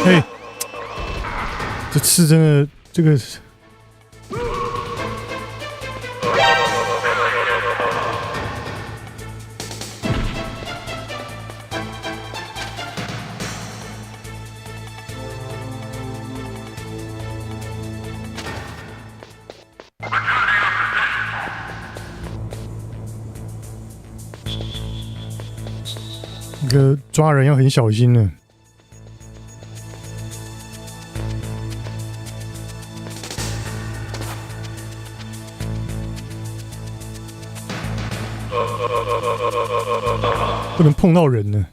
嘿，这刺真的，这个那个抓人要很小心呢。不能碰到人呢。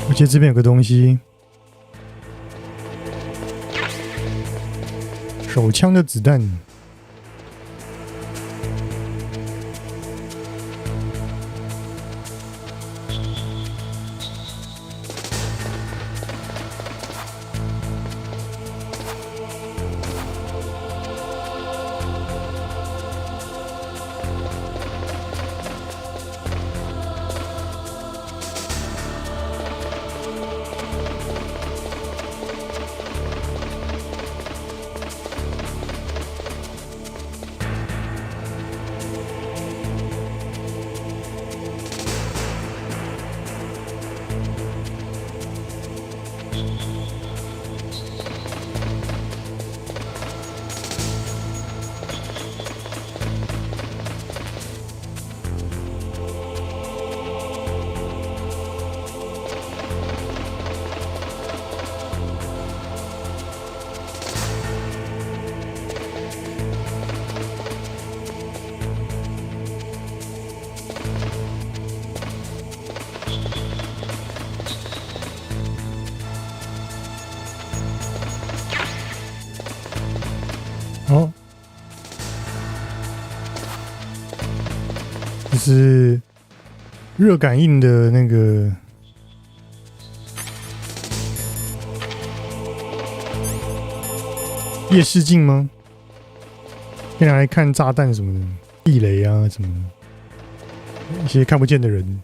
而且这边有个东西，手枪的子弹。哦，这是热感应的那个夜视镜吗？可以拿来看炸弹什么的，地雷啊什么的，一些看不见的人。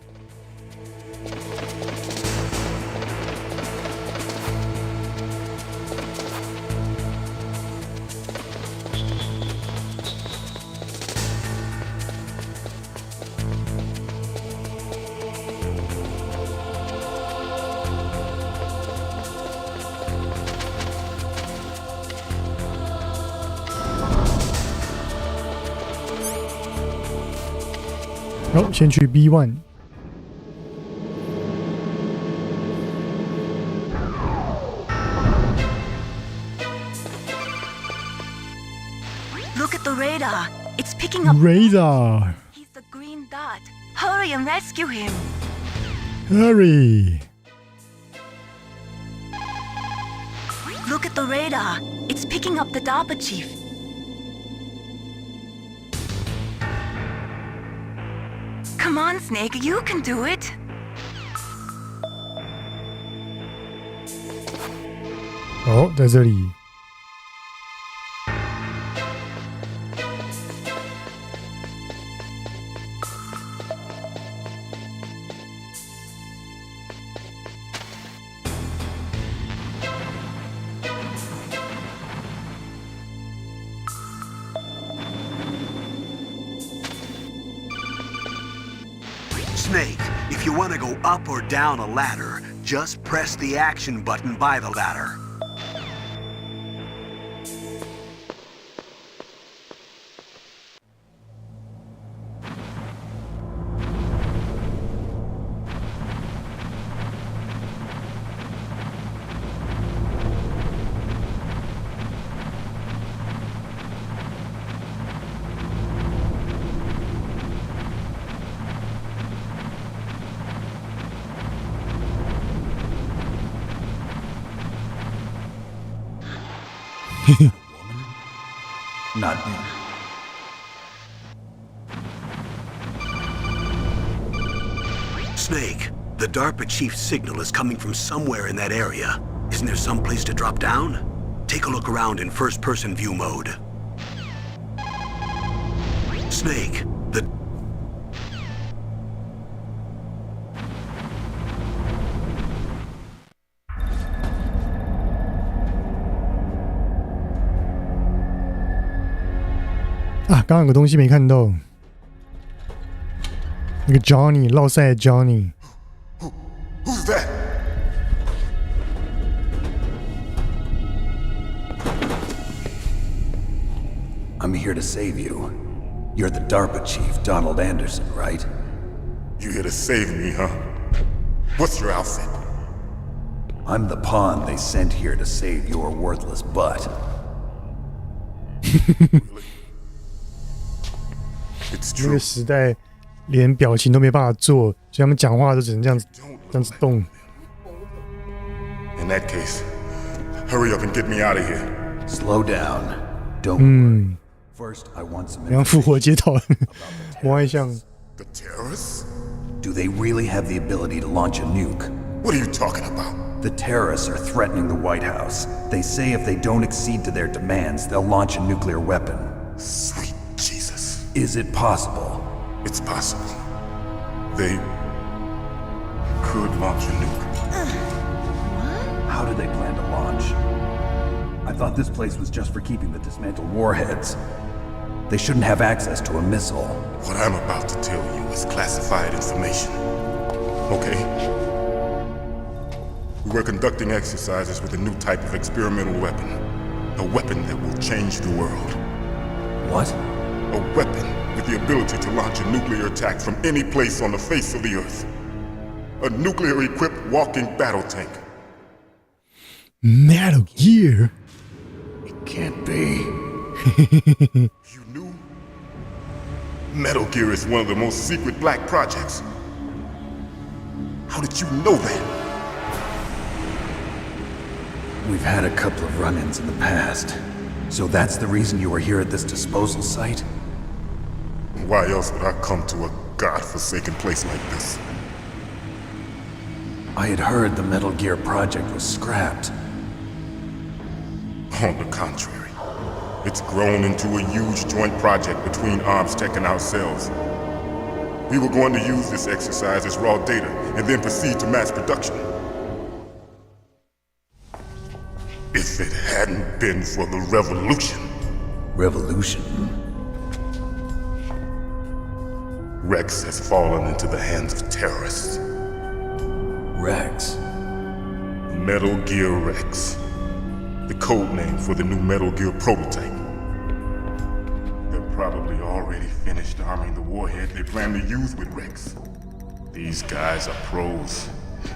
好，先去 B1。Look at the radar. It's picking up. Radar, He's the green dot. Hurry and rescue him. hurry! Look at the radar. It's picking up the DARPA chief. Come on, Snake. You can do it. 哦，在这里。Snake, if you want to go up or down a ladder, just press the action button by the ladder. Not. Snake, the DARPA chief's signal is coming from somewhere in that area. Isn't there some place to drop down? Take a look around in first-person view mode. Snake, the...啊，刚刚有个东西没看到，那个 Johnny 落赛的 Johnny。 Who's that? I'm here to save you. You're the DARPA chief, Donald Anderson, right? You here to save me, huh? What's your outfit? I'm the pawn they sent here to save your worthless butt. It's 那个 true. 时代连表情都没办法做，所以他们讲话都只能这样子动。 In that case, hurry up and get me out of here. Slow down. Don't worry. First, I want some 然后复活 information 街头，魔幻像 The terrorists? Do they really have the ability to launch a nuke? What are you talking about? The terrorists are threatening the White House. They say if they don't accede to their demands, they'll launch a nuclear weapon. Sweet Jesus. Is it possible? It's possible. They could launch a nuke. How do they plan to launch? I thought this place was just for keeping the dismantled warheads. They shouldn't have access to a missile. What I'm about to tell you is classified information. Okay? We were conducting exercises with a new type of experimental weapon. A weapon that will change the world. What? A weapon with the ability to launch a nuclear attack from any place on the face of the Earth. A nuclear-equipped walking battle tank. Metal Gear. It can't be. You knew? Metal Gear is one of the most secret black projects. How did you know that? We've had a couple of run-ins in the past. So that's the reason you were here at this disposal site? Why else would I come to a godforsaken place like this? I had heard the Metal Gear project was scrapped. On the contrary, it's grown into a huge joint project between Arms Tech and ourselves. We were going to use this exercise as raw data and then proceed to mass production. If it hadn't been for the revolution, Revolution? Rex has fallen into the hands of terrorists. Rex? Metal Gear Rex. The code name for the new Metal Gear prototype. They're probably already finished arming the warhead they plan to use with Rex. These guys are pros.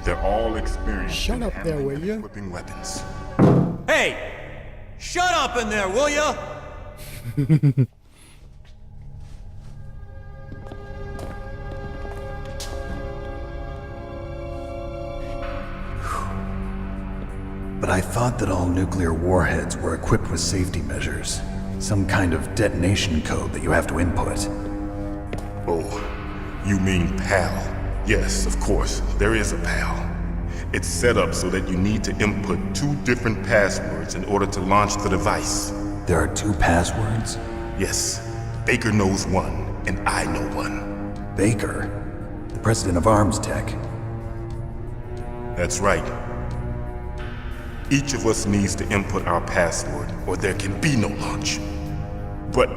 They're all experienced Shut in up there, handling will and ya? equipping weapons. Hey! Shut up in there, will ya? But I thought that all nuclear warheads were equipped with safety measures. Some kind of detonation code that you have to input. Oh, you mean PAL? Yes, of course, there is a PAL. It's set up so that you need to input 2 different passwords in order to launch the device. There are 2 passwords? Yes, Baker knows one, and I know one. Baker, the president of Arms Tech. That's right. Each of us needs to input our password, or there can be no launch. But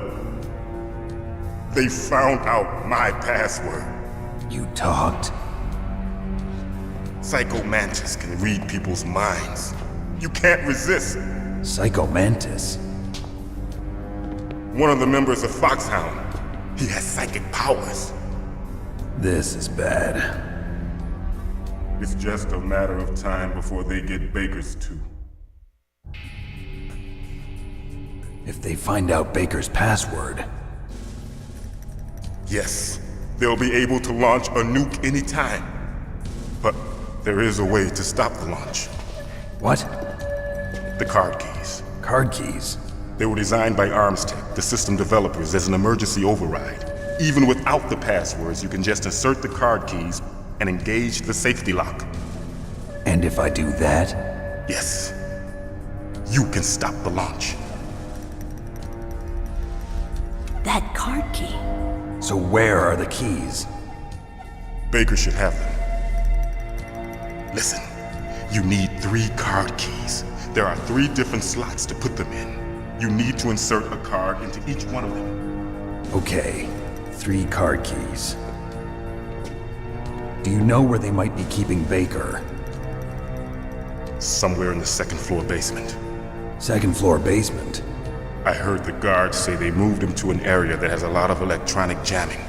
they found out my password. You talked? Psycho Mantis can read people's minds. You can't resist. Psycho Mantis? One of the members of Foxhound. He has psychic powers. This is bad. It's just a matter of time before they get Baker's too. If they find out Baker's password, Yes, they'll be able to launch a nuke anytime. But there is a way to stop the launch. what? The card keys. Card keys? They were designed by ArmsTech, the system developers, as an emergency override. Even without the passwords, you can just insert the card keys and engage the safety lock. And if I do that? Yes. You can stop the launch. That card key. So where are the keys? Baker should have them. Listen, you need 3 card keys. There are 3 different slots to put them in. You need to insert a card into each one of them. Okay, 3 card keys. Do you know where they might be keeping Baker? Somewhere in the 2nd floor basement. 2nd floor basement? I heard the guards say they moved him to an area that has a lot of electronic jamming.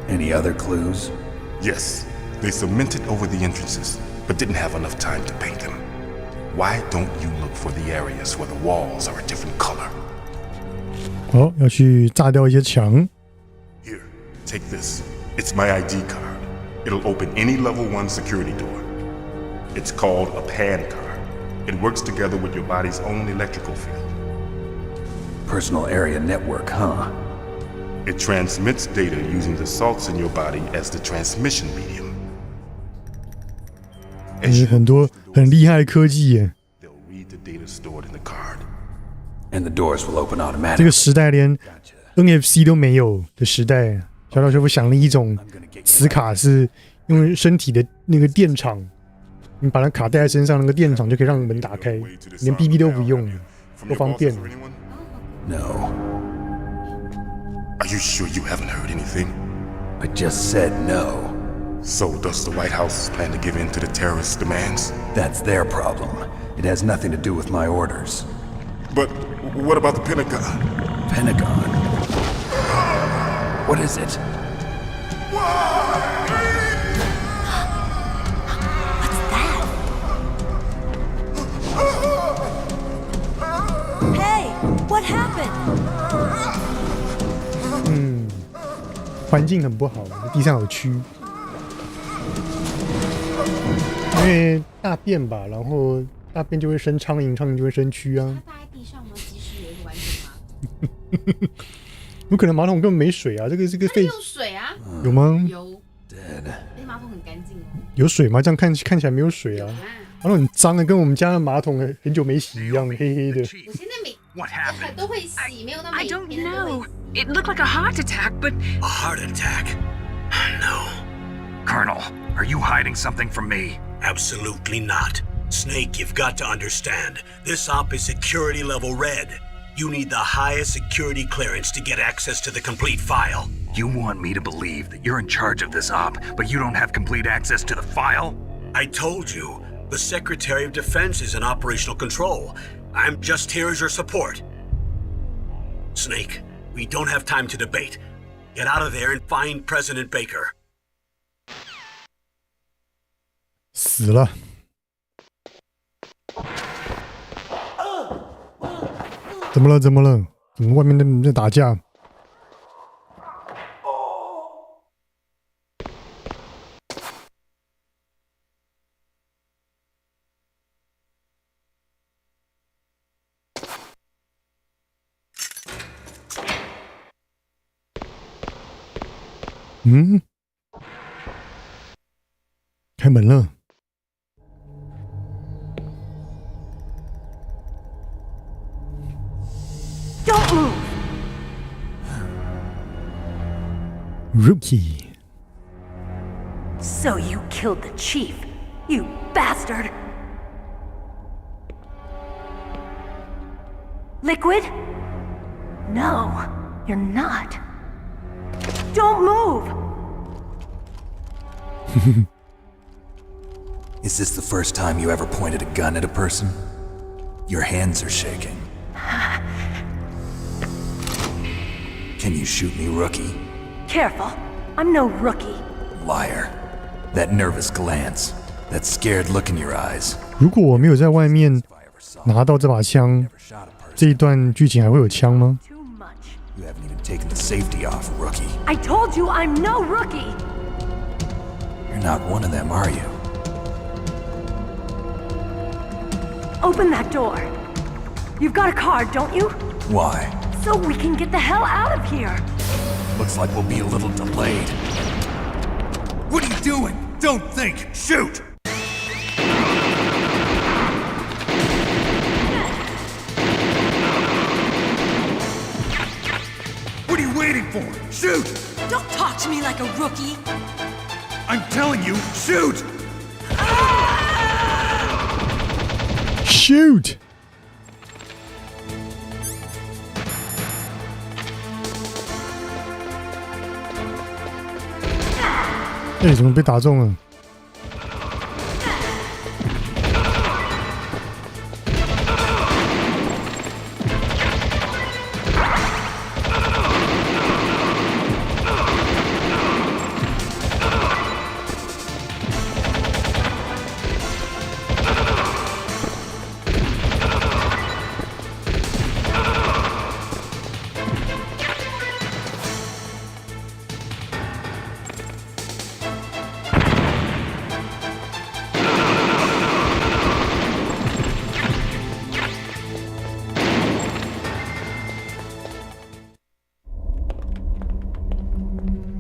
Any other clues? Yes, they cemented over the entrances, but didn't have enough time to paint them. Why don't you look for the areas where the walls are a different color? 好，要去炸掉一些墙。 Here, take this. It's my ID card. It'll open any level 1 security door. It's called a PAN card. It works together with your body's own electrical field. Personal area network, huh? It transmits data using the salts in your body as the transmission medium. 很多很厉害的科技耶。 They'll read the data stored in the card. And the doors will open 这 automatically. 个时代连 NFC 都没有的时代，小岛秀夫想了一种磁卡，是用身体的那个电场，你把它卡带在身上，那个电场就可以让门打开，连 BB 都不用，多方便。 No. Are you sure you haven't heard anything? I just said no. So does the White House plan to give in to the terrorists' demands? That's their problem. It has nothing to do with my orders. But what about the Pentagon? Pentagon? What is it? What's that? Hey, what happened? 环境很不好，地上有蛆，因为大便吧，然后大便就会生苍蝇，苍蝇就会生蛆啊。它大在地上吗？即使有一个完整马桶，有可能马桶根本没水啊，这个是个废它有水啊，有吗？有。那马桶很干净哦。有水吗？这样看起来没有水啊。马桶很脏的，跟我们家的马桶很久没洗一样，黑黑的。我现在都会洗，没有到每 I don't 天都会 know. It looked like a heart attack, but A heart attack? No, Colonel, are you hiding something from me? absolutely not. Snake, you've got to understand. This op is security level red. You need the highest security clearance to get access to the complete file. You want me to believe that you're in charge of this op, but you don't have complete access to the file? I told you, the Secretary of Defense is in operational control. I'm just here as your support. Snake, we don't have time to debate. Get out of there and find President Baker. 死了。怎么了？怎么了？怎么外面在打架？开门了。Don't move! Rookie. So you killed the chief, you bastard! Liquid? No, you're not. Don't move! Is this the first time you ever pointed a gun at a person? Your hands are shaking. Can you shoot me, rookie? Careful, I'm no rookie. Liar. That nervous glance, that scared look in your eyes. 如果我没有在外面拿到这把枪，这一段剧情还会有枪吗？ Too much. You haven't even taken the safety off, rookie. I told you I'm no rookie! You're not one of them, are you? Open that door. You've got a card, don't you? Why? So we can get the hell out of here. Looks like we'll be a little delayed. What are you doing? Don't think, shoot! What are you waiting for? Shoot! Don't talk to me like a rookie. I'm telling you, shoot! Shoot！ 哎，怎么被打中了？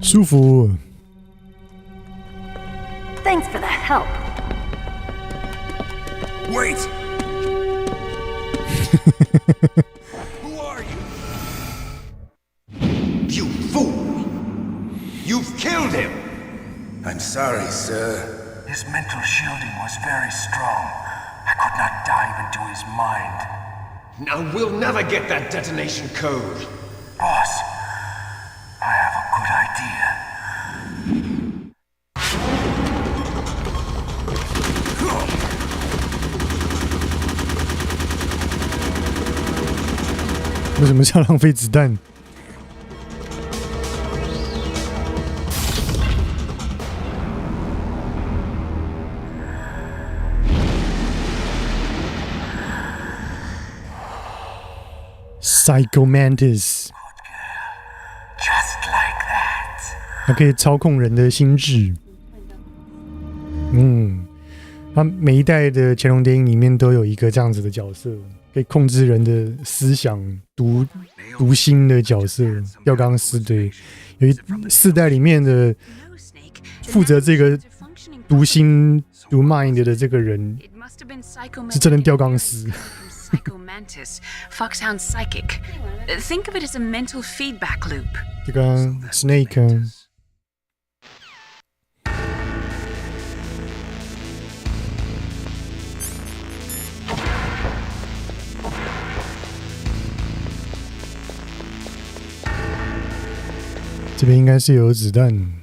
舒服。Thanks for the help. Wait! Who are you? You fool! You've killed him! I'm sorry, sir. His mental shielding was very strong. I could not dive into his mind. Now we'll never get that detonation code. Boss, I have a good idea. 为什么是要浪费子弹？Psycho Mantis， Just like that. 它可以操控人的心智。它每一代的乾隆电影里面都有一个这样子的角色，可以控制人的思想、读心的角色。吊钢丝，对，有4代里面的负责这个读心、读 mind 的这个人，是真的吊钢丝。Psycho Mantis, Foxhound Psychic. Think of it as a mental feedback loop. 这个 Snake 这边应该是有子弹。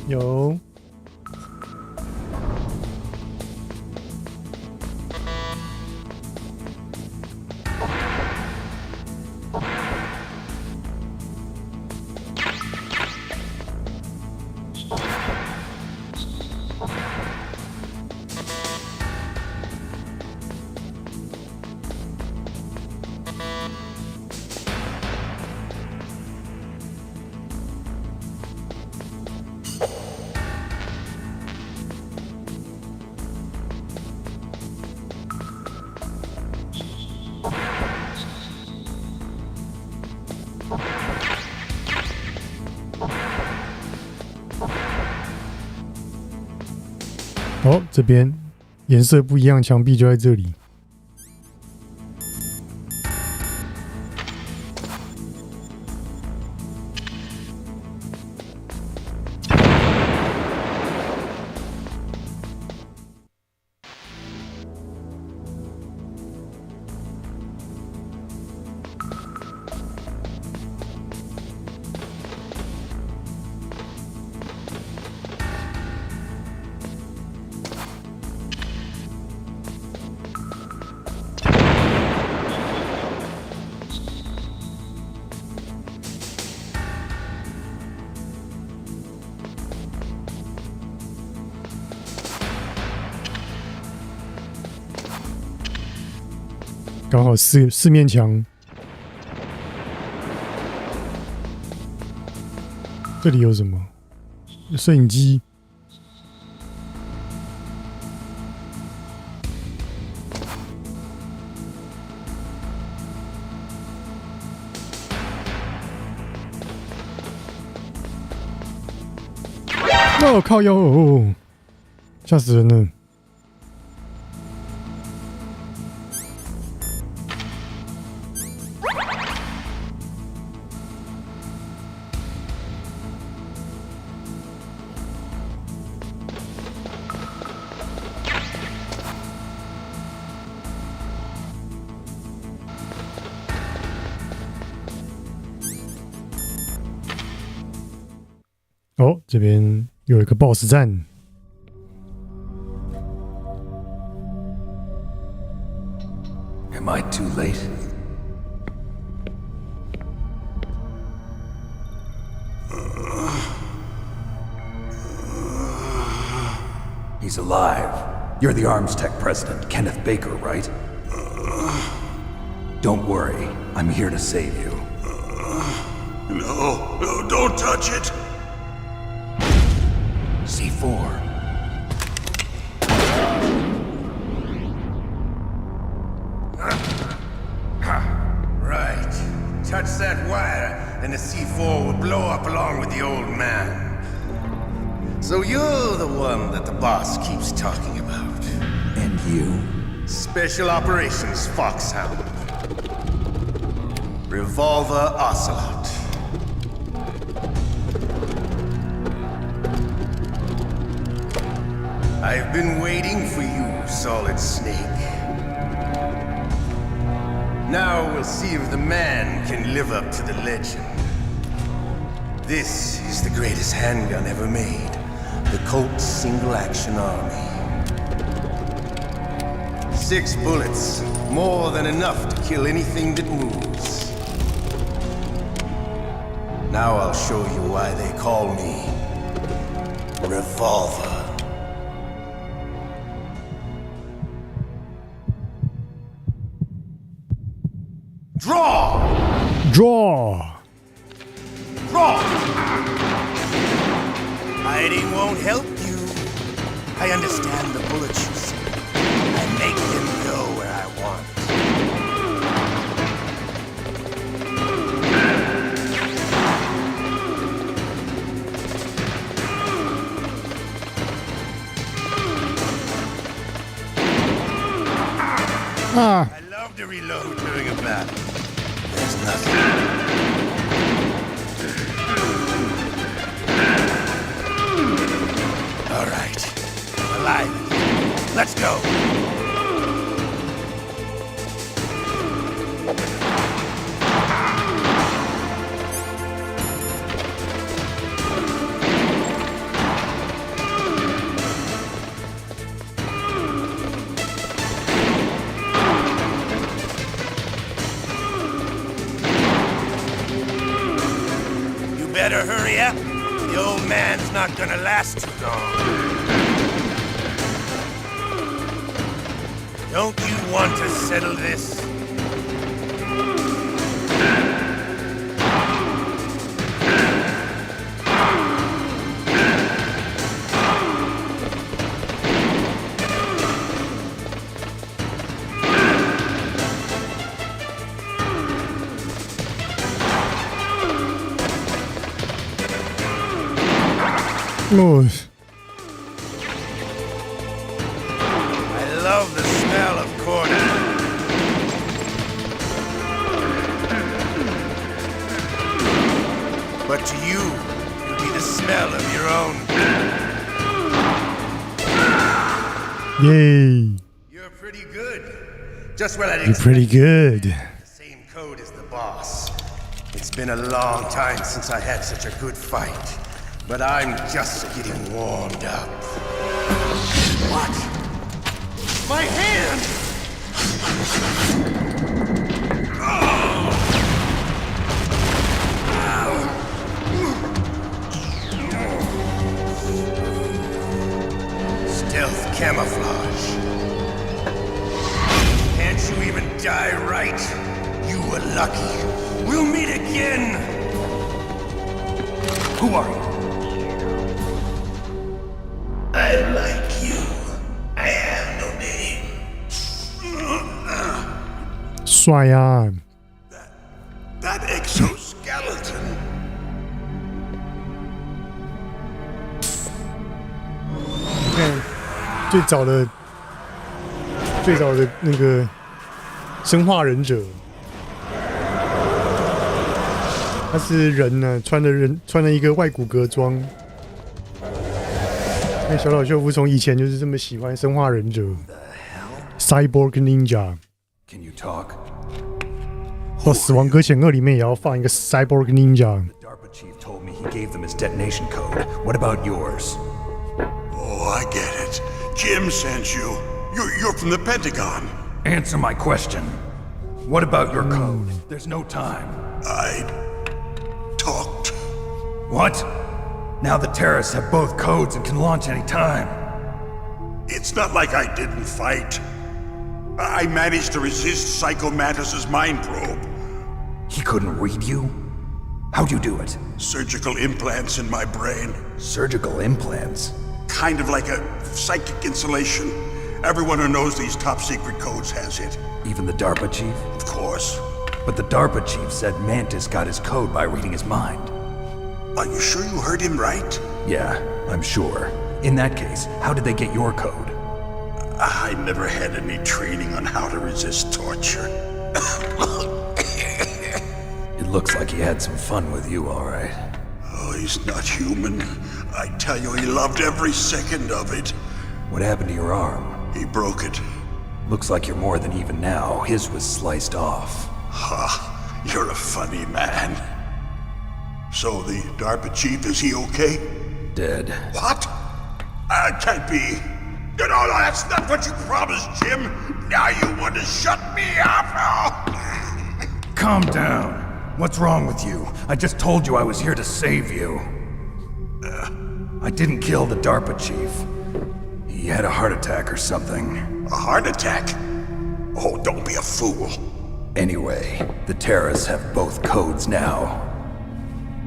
有，哦，这边颜色不一样，墙壁就在这里。刚好四面墙。这里有什么？摄影机。哦，靠腰哦，吓死人了！哦，这边有一个 BOSS 战。Am I too late? He's alive. You're the Arms Tech president, Kenneth Baker, right? Don't worry, I'm here to save you. No, don't touch it! C4. Right. Touch that wire, and the C4 will blow up along with the old man. So you're the one that the boss keeps talking about. And you? Special Operations Foxhound. Revolver Ocelot. I've been waiting for you, Solid Snake. Now we'll see if the man can live up to the legend. This is the greatest handgun ever made. The Colt Single Action Army. 6 bullets, more than enough to kill anything that moves. Now I'll show you why they call me Revolver. Draw! Draw! Draw! Hiding won't help you. I understand the bullets you see. I make them go where I want. Ah! I love to reload during a battle. There's nothing. All right. Alive. Let's go. You better hurry up. The old man's not gonna last too long. Don't you want to settle this? Oh, I love the smell of corn. But to you, it'll be the smell of your own. yay! You're pretty good. Just what I'd You're pretty good. The same code as the boss. It's been a long time since I had such a good fight. But I'm just getting warmed up. What? My hand! Stealth camouflage. Can't Can't you even die right? You were lucky. We'll meet again. Who are you? I like you. I have no name. 帅呀、That exoskeleton. 你看最早的那个生化忍者，他是人呢、穿了一个外骨骼装。那小岛秀夫从以前就是这么喜欢生化忍者 ，Cyborg Ninja。 Can you talk? 到《死亡搁浅2》里面也要放一个 Cyborg Ninja。 The DARPA chief told me he gave them his detonation code. What about yours? Oh, I get it. Jim sent you. You're from the Pentagon. Answer my question. What about your code? There's no time. I talked. What? Now the terrorists have both codes and can launch any time. It's not like I didn't fight. I managed to resist Psycho Mantis's mind probe. He couldn't read you? How'd you do it? Surgical implants in my brain. Surgical implants? Kind of like a psychic insulation. Everyone who knows these top secret codes has it. Even the DARPA chief? Of course. But the DARPA chief said Mantis got his code by reading his mind. Are you sure you heard him right? Yeah, I'm sure. In that case, how did they get your code? I never had any training on how to resist torture. It looks like he had some fun with you, all right. Oh, he's not human. I tell you, he loved every second of it. What happened to your arm? He broke it. Looks like you're more than even now. His was sliced off. Ha, you're a funny man. So the DARPA chief, is he okay? Dead. What? Can't be. No, that's not what you promised, Jim. Now you want to shut me up? Calm down. What's wrong with you? I just told you I was here to save you. I didn't kill the DARPA chief. He had a heart attack or something. A heart attack? Oh, don't be a fool. Anyway, the terrorists have both codes now.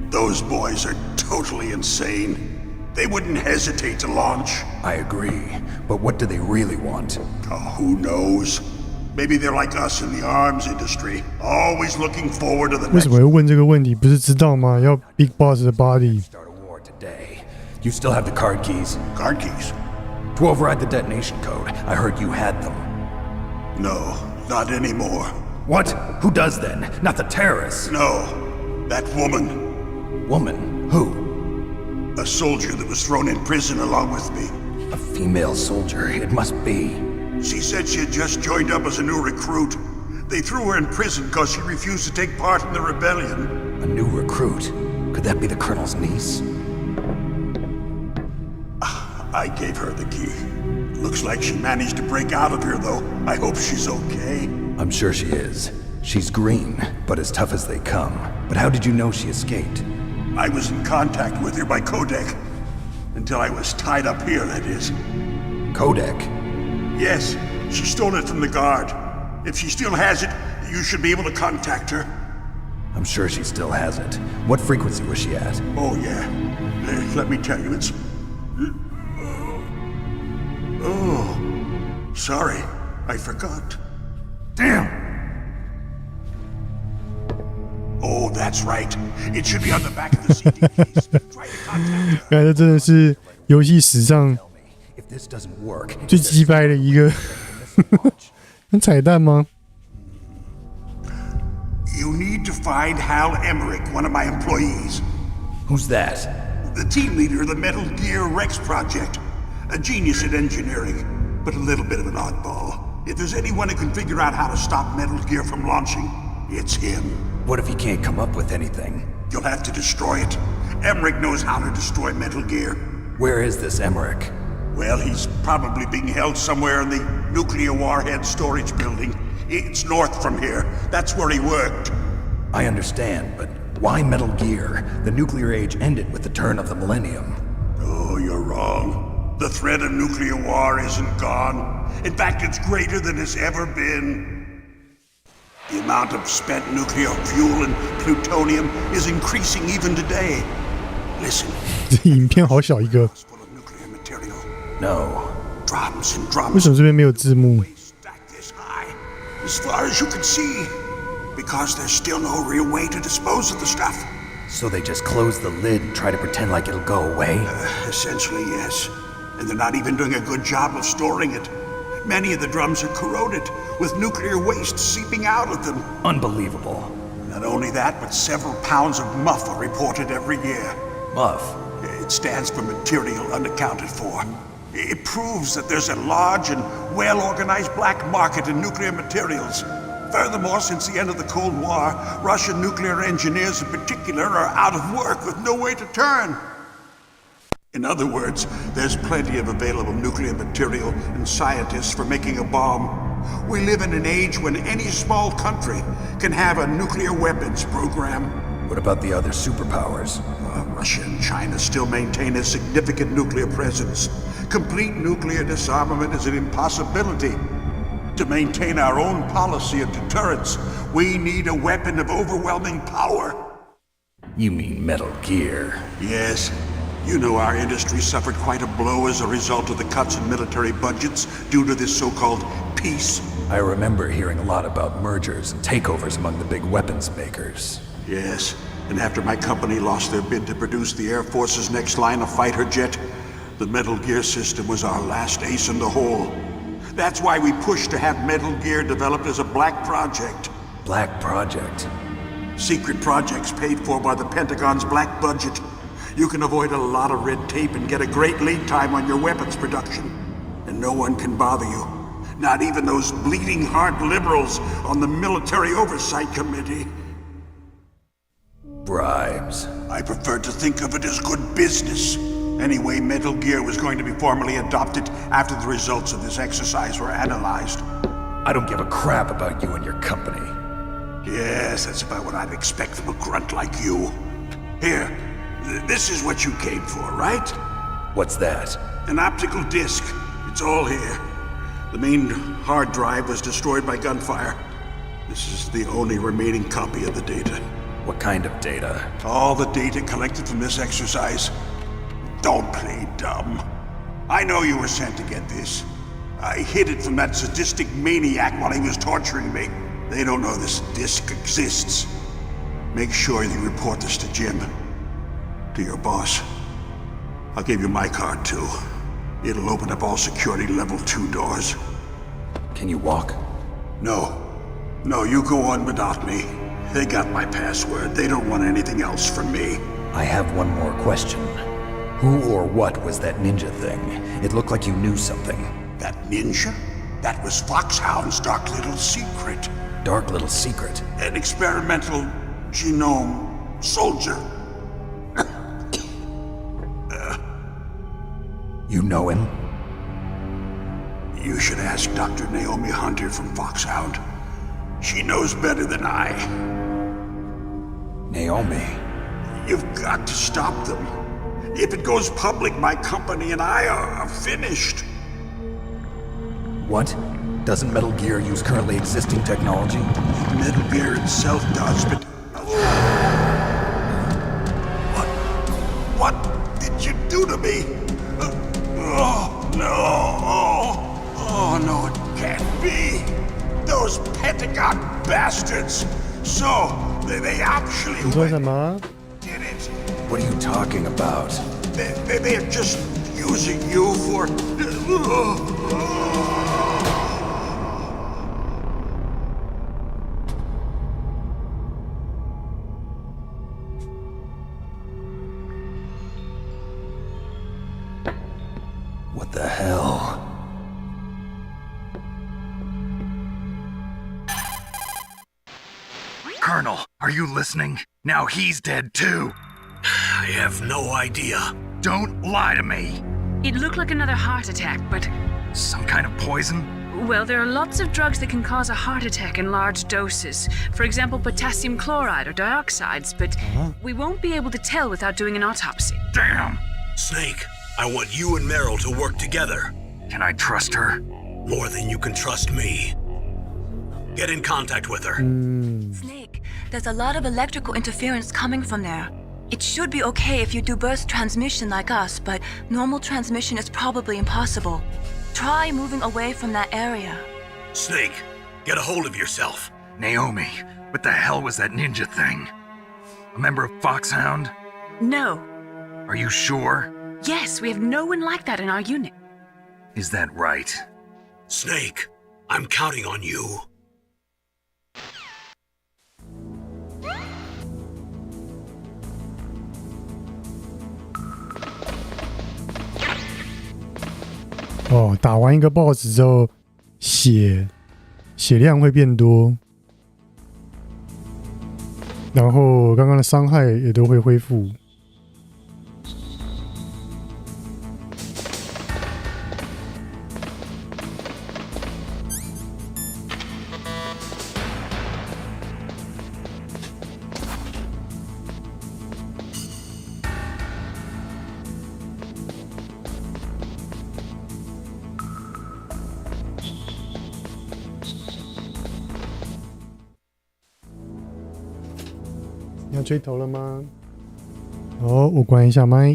Those boys are totally insane. They wouldn't hesitate to launch. I agree, but what do they really want? Oh, who knows? Maybe they're like us in the arms industry, always looking forward to the 为什么会问这个问题？不是知道吗？要 Big Boss 的 body。 Start a war today. You still have the card keys? Card keys? To override the detonation code. I heard you had them. No, not anymore. What? Who does then? Not the terrorists. No, that woman. Woman? Who? A soldier that was thrown in prison along with me. A female soldier. It must be. She said she had just joined up as a new recruit. They threw her in prison because she refused to take part in the rebellion. A new recruit? Could that be the colonel's niece? I gave her the key. Looks like she managed to break out of here, though. I hope she's okay. I'm sure she is. She's green, but as tough as they come. But how did you know she escaped? I was in contact with her by codec. Until I was tied up here, that is. Codec? Yes, she stole it from the guard. If she still has it, you should be able to contact her. I'm sure she still has it. What frequency was she at? Oh, yeah. Let me tell you, it's... Oh, sorry. I forgot. Damn! Oh, that's right. It should be on the back of the CD case. Try to contact her. 看，这真的是游戏史上 If this doesn't work, 最鸡掰的一个彩蛋吗？ You need to find Hal Emmerich, one of my employees. Who's that? The team leader of the Metal Gear Rex project. A genius at engineering, but a little bit of an oddball. If there's anyone who can figure out how to stop Metal Gear from launching, it's him. What if he can't come up with anything? You'll have to destroy it. Emmerich knows how to destroy Metal Gear. Where is this Emmerich? Well, he's probably being held somewhere in the nuclear warhead storage building. It's north from here. That's where he worked. I understand, but why Metal Gear? The nuclear age ended with the turn of the millennium. Oh, you're wrong. The threat of nuclear war isn't gone. In fact, it's greater than it's ever been. The amount of spent nuclear fuel and plutonium is increasing even today. Listen. 这影片好小一个。 Full of nuclear material. No. Drums and drums. 为什么这边没有字幕？ Stacked this high, as far as you can see, because there's still no real way to dispose of the stuff. So they just close the lid and try to pretend like it'll go away? Essentially, yes. And they're not even doing a good job of storing it. Many of the drums are corroded, with nuclear waste seeping out of them. Unbelievable. Not only that, but several pounds of muff are reported every year. Muff? It stands for material unaccounted for. It proves that there's a large and well-organized black market in nuclear materials. Furthermore, since the end of the Cold War, Russian nuclear engineers in particular are out of work with no way to turn. In other words, there's plenty of available nuclear material and scientists for making a bomb. We live in an age when any small country can have a nuclear weapons program. What about the other superpowers? Russia and China still maintain a significant nuclear presence. Complete nuclear disarmament is an impossibility. To maintain our own policy of deterrence, we need a weapon of overwhelming power. You mean Metal Gear? Yes. You know our industry suffered quite a blow as a result of the cuts in military budgets due to this so-called peace. I remember hearing a lot about mergers and takeovers among the big weapons makers. Yes, and after my company lost their bid to produce the Air Force's next line of fighter jet, the Metal Gear system was our last ace in the hole. That's why we pushed to have Metal Gear developed as a black project. Black project? Secret projects paid for by the Pentagon's black budget. You can avoid a lot of red tape and get a great lead time on your weapons production. And no one can bother you. Not even those bleeding heart liberals on the Military Oversight Committee. Bribes. I prefer to think of it as good business. Anyway, Metal Gear was going to be formally adopted after the results of this exercise were analyzed. I don't give a crap about you and your company. Yes, that's about what I'd expect from a grunt like you. Here, this is what you came for, right? What's that? An optical disc. It's all here. The main hard drive was destroyed by gunfire. This is the only remaining copy of the data. What kind of data? All the data collected from this exercise. Don't play dumb. I know you were sent to get this. I hid it from that sadistic maniac while he was torturing me. They don't know this disc exists. Make sure you report this to Jim. To your boss. I'll give you my card too. It'll open up all security level 2 doors. Can you walk? No. No, you go on without me. They got my password. They don't want anything else from me. I have one more question. Who or what was that ninja thing? It looked like you knew something. That ninja? That was Foxhound's dark little secret. Dark little secret? An experimental genome soldier. You know him? You should ask Dr. Naomi Hunter from Foxhound. She knows better than I. Naomi? You've got to stop them. If it goes public, my company and I are finished. What? Doesn't Metal Gear use currently existing technology? Metal Gear itself does, but... What did you do to me? Oh, no. Oh, no, it can't be. Those Pentagon bastards. So, they actually... 你说什么？ did it. What are you talking about? They're just using you for... What the hell? Colonel, are you listening? Now he's dead too. I have no idea. Don't lie to me. It looked like another heart attack, but... Some kind of poison? Well, there are lots of drugs that can cause a heart attack in large doses. For example, potassium chloride or dioxides, but we won't be able to tell without doing an autopsy. Damn! Snake, I want you and Meryl to work together. Can I trust her? More than you can trust me. Get in contact with her. Snake, there's a lot of electrical interference coming from there. It should be okay if you do burst transmission like us, but normal transmission is probably impossible. Try moving away from that area. Snake, get a hold of yourself. Naomi, what the hell was that ninja thing? A member of Foxhound? No. Are you sure? Yes, we have no one like that in our unit. Is that right? Snake, I'm counting on you. 哦，打完一个 BOSS 之后，血量会变多，然后刚刚的伤害也都会恢复。你要追头了吗？好，我关一下麦。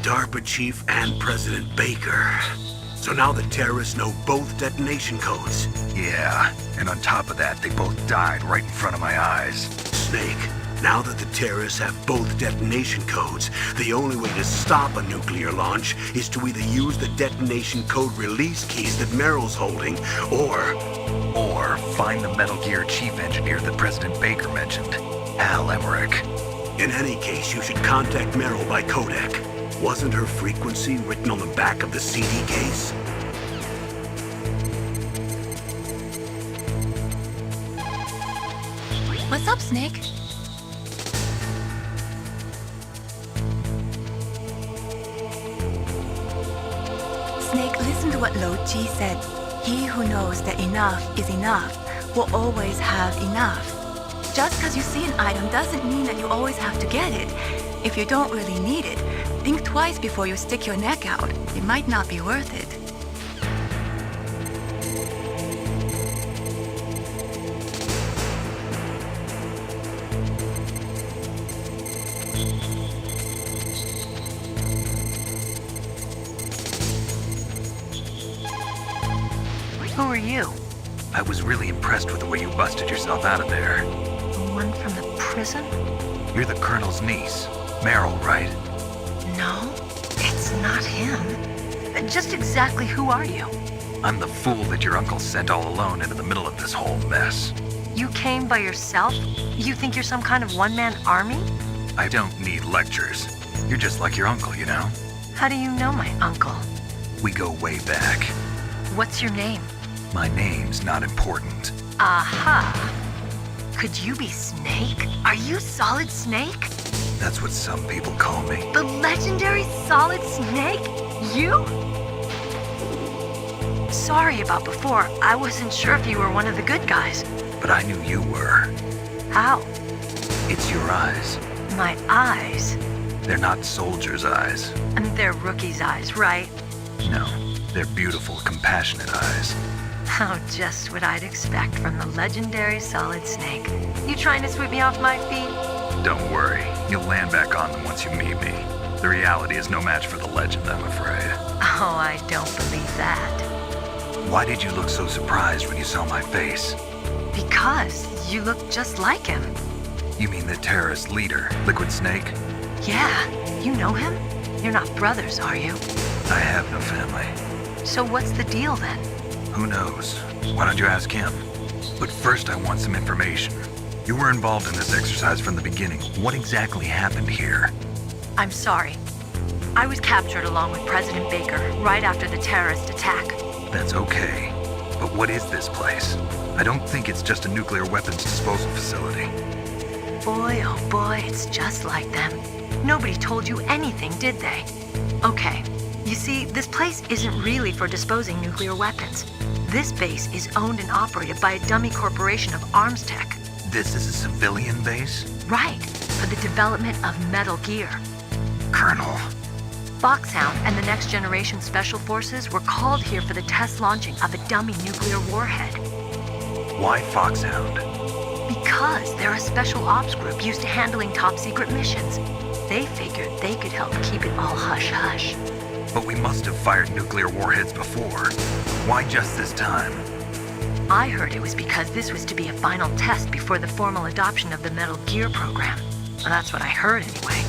DARPA chief and President Baker. So now the terrorists know both detonation codes. Yeah, and on top of that, they both died right in front of my eyes. Snake, now that the terrorists have both detonation codes, the only way to stop a nuclear launch is to either use the detonation code release keys that Meryl's holding, or find the Metal Gear chief engineer that President Baker mentioned, Al Emmerich. In any case, you should contact Meryl by codec. Wasn't her frequency written on the back of the CD case? What's up, Snake? Snake, listen to what Lo Chi said. He who knows that enough is enough will always have enough. Just because you see an item doesn't mean that you always have to get it. If you don't really need it, think twice before you stick your neck out. It might not be worth it. Who are you? I was really impressed with the way you busted yourself out of there. The one from the prison? You're the Colonel's niece, Meryl, right? No, it's not him. Just exactly who are you? I'm the fool that your uncle sent all alone into the middle of this whole mess. You came by yourself? You think you're some kind of one-man army? I don't need lectures. You're just like your uncle, you know? How do you know my uncle? We go way back. What's your name? My name's not important. Aha! Could you be Snake? Are you Solid Snake? That's what some people call me. The legendary Solid Snake? You? Sorry about before. I wasn't sure if you were one of the good guys. But I knew you were. How? It's your eyes. My eyes? They're not soldiers' eyes. And they're rookies' eyes, right? No, they're beautiful, compassionate eyes. Oh, just what I'd expect from the legendary Solid Snake. You trying to sweep me off my feet? Don't worry, you'll land back on them once you meet me. The reality is no match for the legend, I'm afraid. Oh, I don't believe that. Why did you look so surprised when you saw my face? Because you look just like him. You mean the terrorist leader, Liquid Snake? Yeah, you know him? You're not brothers, are you? I have no family. So what's the deal then? Who knows? Why don't you ask him? But first I want some information. You were involved in this exercise from the beginning. What exactly happened here? I'm sorry. I was captured along with President Baker right after the terrorist attack. That's okay. But what is this place? I don't think it's just a nuclear weapons disposal facility. Boy, oh boy, it's just like them. Nobody told you anything, did they? Okay, you see, this place isn't really for disposing nuclear weapons. This base is owned and operated by a dummy corporation of arms tech. This is a civilian base? Right, for the development of Metal Gear. Colonel. Foxhound and the Next Generation Special Forces were called here for the test launching of a dummy nuclear warhead. Why Foxhound? Because they're a special ops group used to handling top-secret missions. They figured they could help keep it all hush-hush. But we must have fired nuclear warheads before. Why just this time? I heard it was because this was to be a final test before the formal adoption of the Metal Gear program. Well, that's what I heard anyway.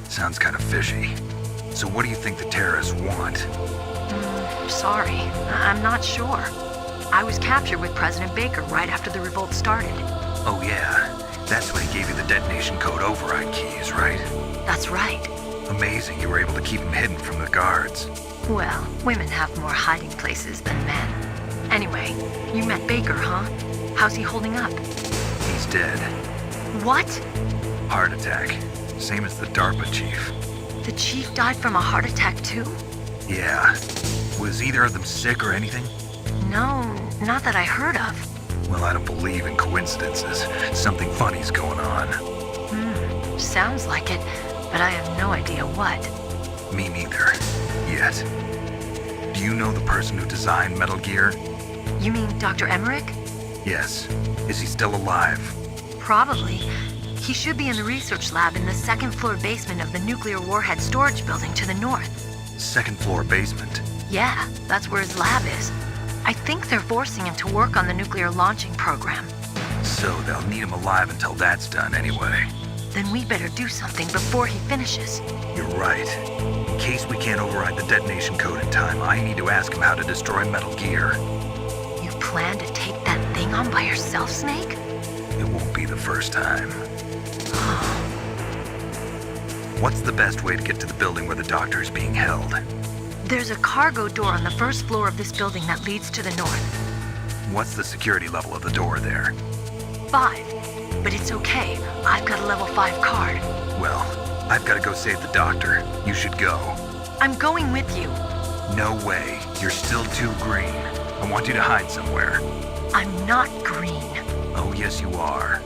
Sounds kind of fishy. So what do you think the terrorists want? Sorry, I'm not sure. I was captured with President Baker right after the revolt started. Oh yeah, that's when he gave you the detonation code override keys, right? That's right. Amazing you were able to keep him hidden from the guards. Well, women have more hiding places than men. Anyway, you met Baker, huh? How's he holding up? He's dead. What? Heart attack. Same as the DARPA chief. The chief died from a heart attack too? Yeah. Was either of them sick or anything? No, not that I heard of. Well, I don't believe in coincidences. Something funny's going on. Sounds like it, but I have no idea what. Me neither. Yet. Do you know the person who designed Metal Gear? You mean Dr. Emmerich? Yes. Is he still alive? Probably. He should be in the research lab in the second-floor basement of the nuclear warhead storage building to the north. Second-floor basement? Yeah, that's where his lab is. I think they're forcing him to work on the nuclear launching program. So they'll need him alive until that's done anyway. Then we better do something before he finishes. You're right. In case we can't override the detonation code in time, I need to ask him how to destroy Metal Gear. You plan to take that thing on by yourself, Snake? It won't be the first time. What's the best way to get to the building where the doctor is being held? There's a cargo door on the first floor of this building that leads to the north. What's the security level of the door there? 5. But it's okay. I've got a level 5 card. Well, I've got to go save the doctor. You should go. I'm going with you. No way. You're still too green. I want you to hide somewhere. I'm not green. Oh, yes, you are.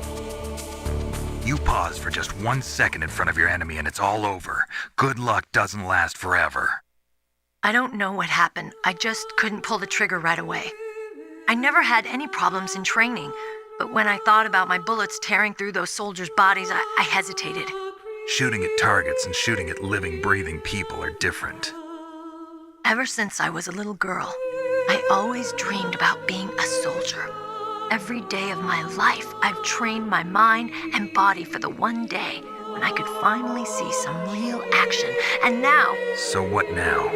You pause for just 1 second in front of your enemy and it's all over. Good luck doesn't last forever. I don't know what happened. I just couldn't pull the trigger right away. I never had any problems in training, but when I thought about my bullets tearing through those soldiers' bodies, I hesitated. Shooting at targets and shooting at living, breathing people are different. Ever since I was a little girl, I always dreamed about being a soldier. Every day of my life, I've trained my mind and body for the one day when I could finally see some real action. And now... So what now?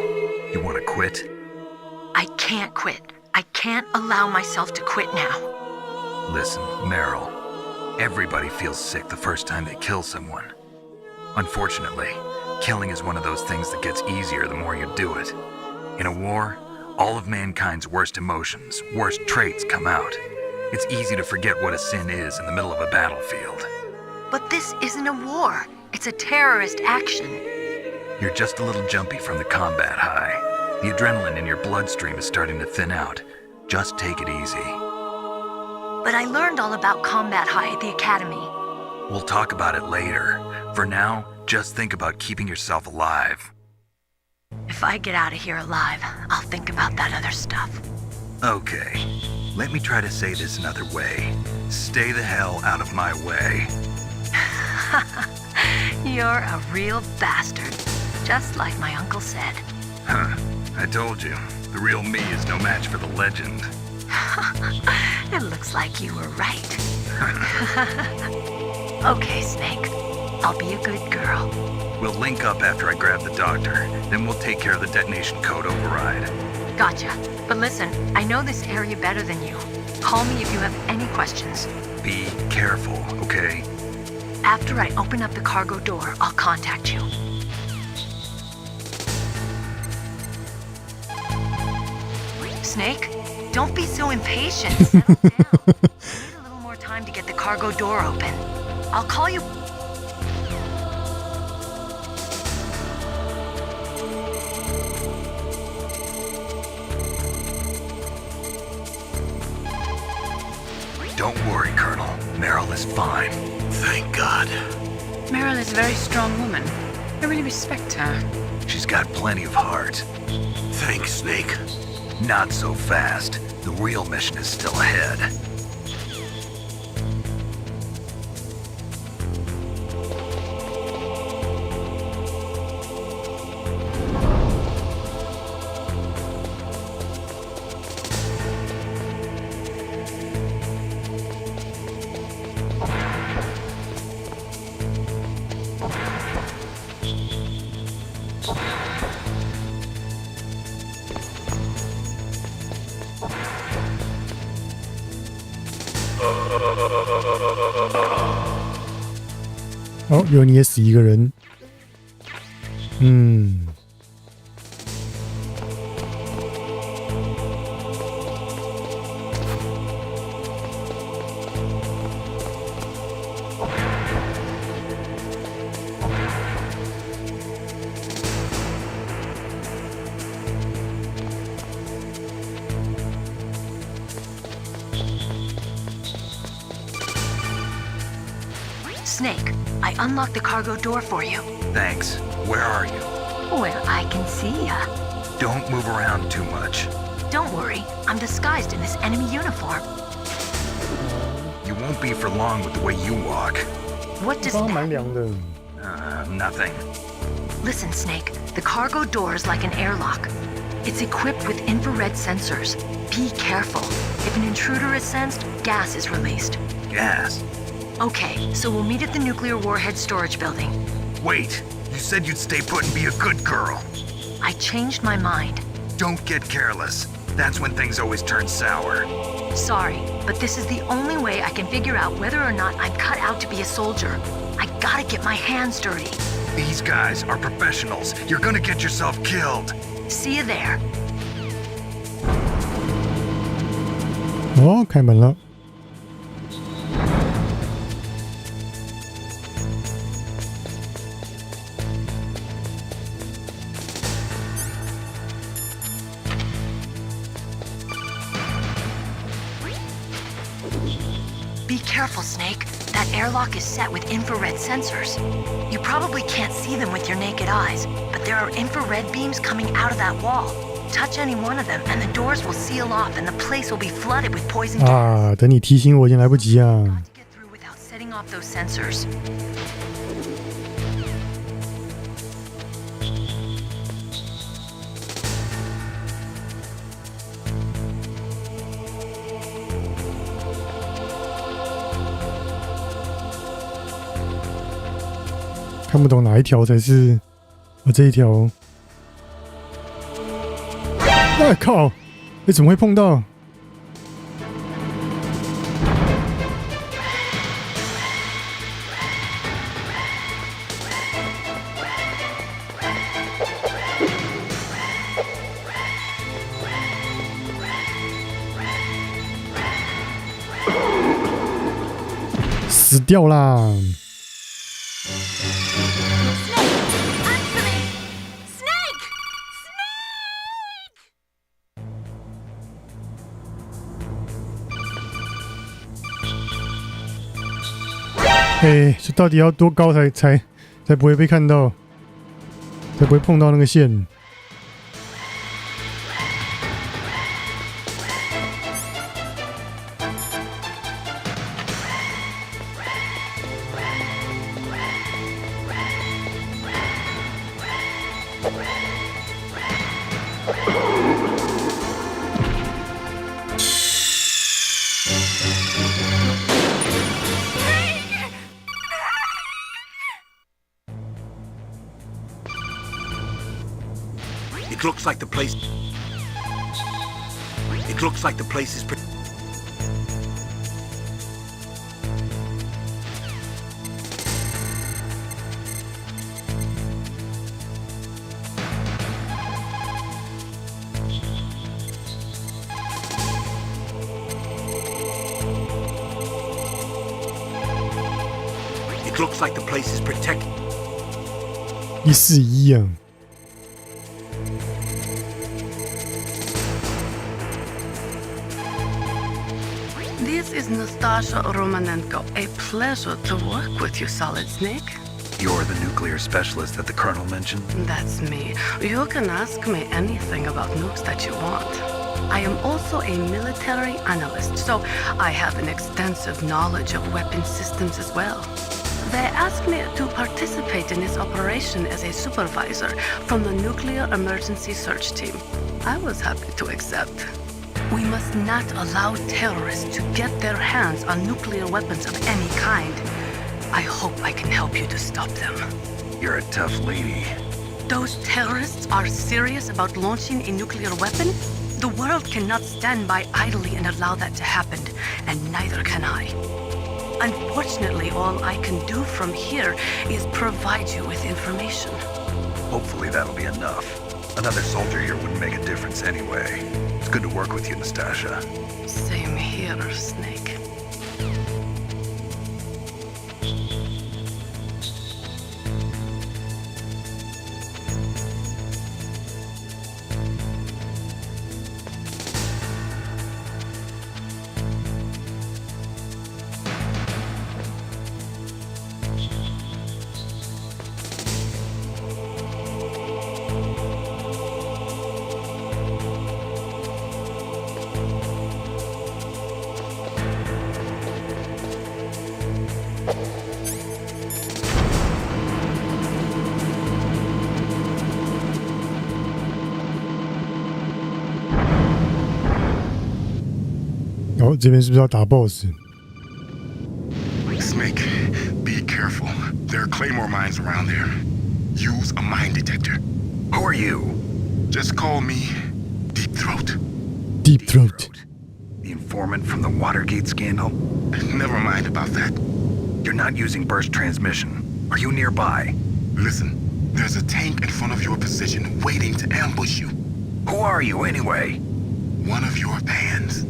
You want to quit? I can't quit. I can't allow myself to quit now. Listen, Meryl. Everybody feels sick the first time they kill someone. Unfortunately, killing is one of those things that gets easier the more you do it. In a war, all of mankind's worst emotions, worst traits come out. It's easy to forget what a sin is in the middle of a battlefield. But this isn't a war. It's a terrorist action. You're just a little jumpy from the combat high. The adrenaline in your bloodstream is starting to thin out. Just take it easy. But I learned all about combat high at the academy. We'll talk about it later. For now, just think about keeping yourself alive. If I get out of here alive, I'll think about that other stuff. Okay. Let me try to say this another way. Stay the hell out of my way. You're a real bastard. Just like my uncle said. Huh. I told you. The real me is no match for the legend. It looks like you were right. Okay, Snake. I'll be a good girl. We'll link up after I grab the doctor. Then we'll take care of the detonation code override. Gotcha. But listen, I know this area better than you. Call me if you have any questions. Be careful, okay? After I open up the cargo door, I'll contact you. Snake, don't be so impatient. Settle down. I need a little more time to get the cargo door open. I'll call you... Don't worry, Colonel. Meryl is fine. Thank God. Meryl is a very strong woman. I really respect her. She's got plenty of heart. Thanks, Snake. Not so fast. The real mission is still ahead.哦，有你也死一个人。Snake, I unlocked the cargo door for you. Thanks. Where are you? Where I can see ya. Don't move around too much. Don't worry, I'm disguised in this enemy uniform. You won't be for long with the way you walk. What does 刚刚蛮凉的。 Nothing. Listen, Snake, the cargo door is like an airlock. It's equipped with infrared sensors. Be careful. If an intruder is sensed, gas is released. Gas? Okay, so we'll meet at the nuclear warhead storage building. Wait, you said you'd stay put and be a good girl. I changed my mind. Don't get careless. That's when things always turn sour. Sorry, but this is the only way I can figure out whether or not I'm cut out to be a soldier. I gotta get my hands dirty. These guys are professionals. You're gonna get yourself killed. See you there. 哦，开门了。careful, Snake. That airlock is set with infrared sensors. You probably can't see them with your naked eyes, but there are infrared beams coming out of that wall. Touch any one of them, and the doors will seal off, and the place will be flooded with poison gas. 啊，等你提醒我已经来不及啊。 Got to get through without setting off those sensors. 看不懂哪一条才是这一条。哎靠！怎么会碰到？死掉啦！ 哎，这到底要多高才不会被看到，才不会碰到那个线？ It looks like the place. It looks like the place is. It looks like the place is protected. 141啊！ This is Nastasha Romanenko. A pleasure to work with you, Solid Snake. You're the nuclear specialist that the Colonel mentioned? That's me. You can ask me anything about nukes that you want. I am also a military analyst, so I have an extensive knowledge of weapon systems as well. They asked me to participate in this operation as a supervisor from the Nuclear Emergency Search Team. I was happy to accept. We must not allow terrorists to get their hands on nuclear weapons of any kind. I hope I can help you to stop them. You're a tough lady. Those terrorists are serious about launching a nuclear weapon? The world cannot stand by idly and allow that to happen, and neither can I. Unfortunately, all I can do from here is provide you with information. Hopefully that'll be enough. Another soldier here wouldn't make a difference anyway. It's good to work with you, Nastasha. Same here, Snake. Oh, 这边是不是要打 BOSS？ Snake, be careful. There are claymore mines around there. Use a mine detector. Who are you? Just call me Deep Throat. Deep Throat. The informant from the Watergate scandal? Never mind about that. You're not using burst transmission. Are you nearby? Listen, there's a tank in front of your position waiting to ambush you. Who are you anyway? One of your bands.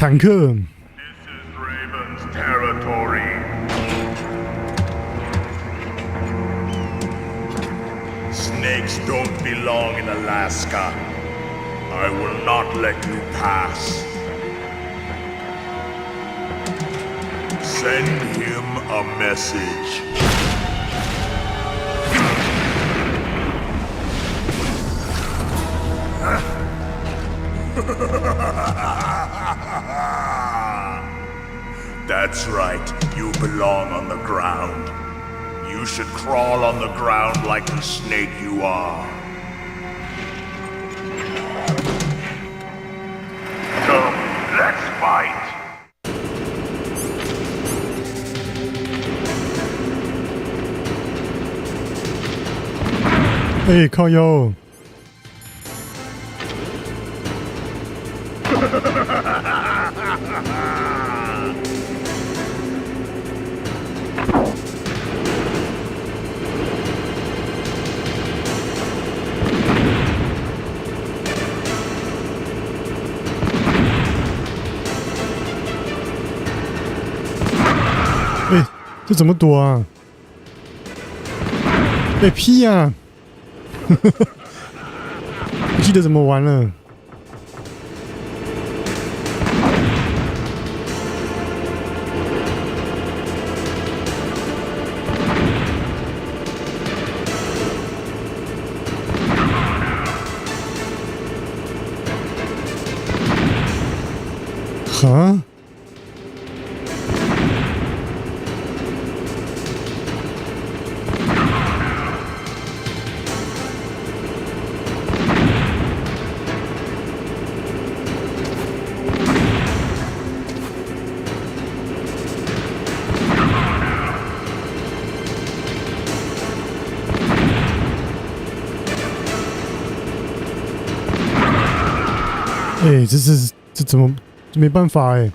坦克。Snakes don't belong in Alaska. I will not let you pass. Send him a message. That's right, you belong on the ground. You should crawl on the ground like the snake you are. Come, let's fight. 哎，靠腰。哎，这怎么躲啊？被劈呀！不记得怎么玩了。哈？哎，这怎么没办法哎？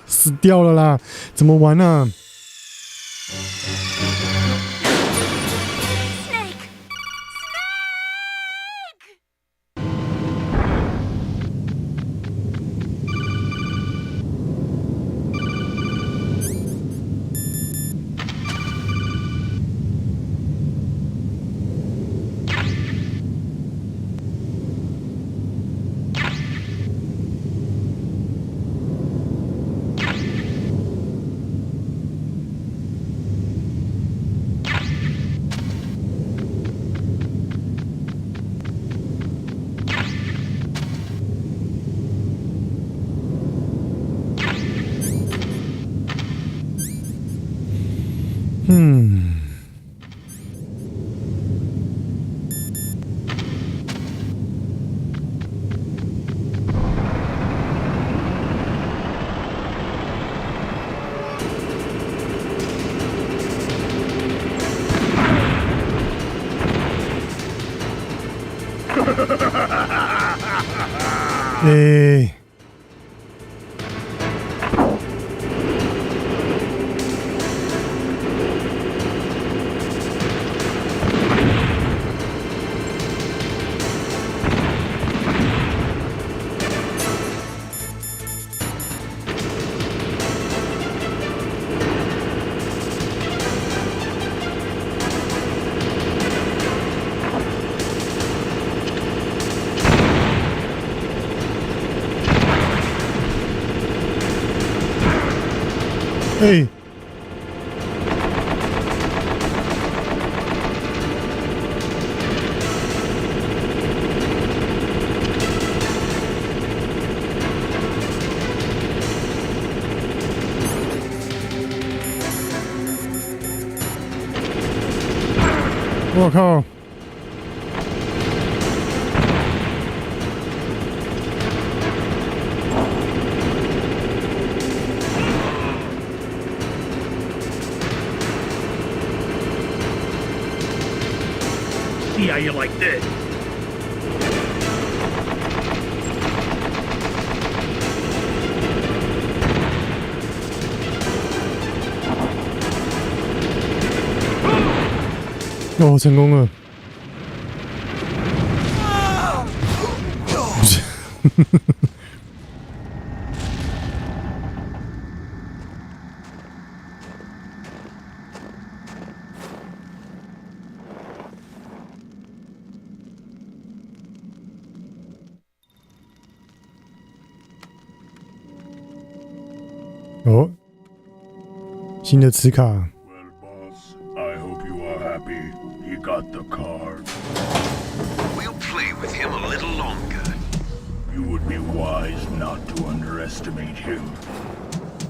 死掉了啦！怎么玩啊？哎。哎、我靠！See how you like this.哦，成功了！不是，哦，新的磁卡。 Well, boss, I hope you are happy. He got the card. We'll play with him a little longer. You would be wise not to underestimate him.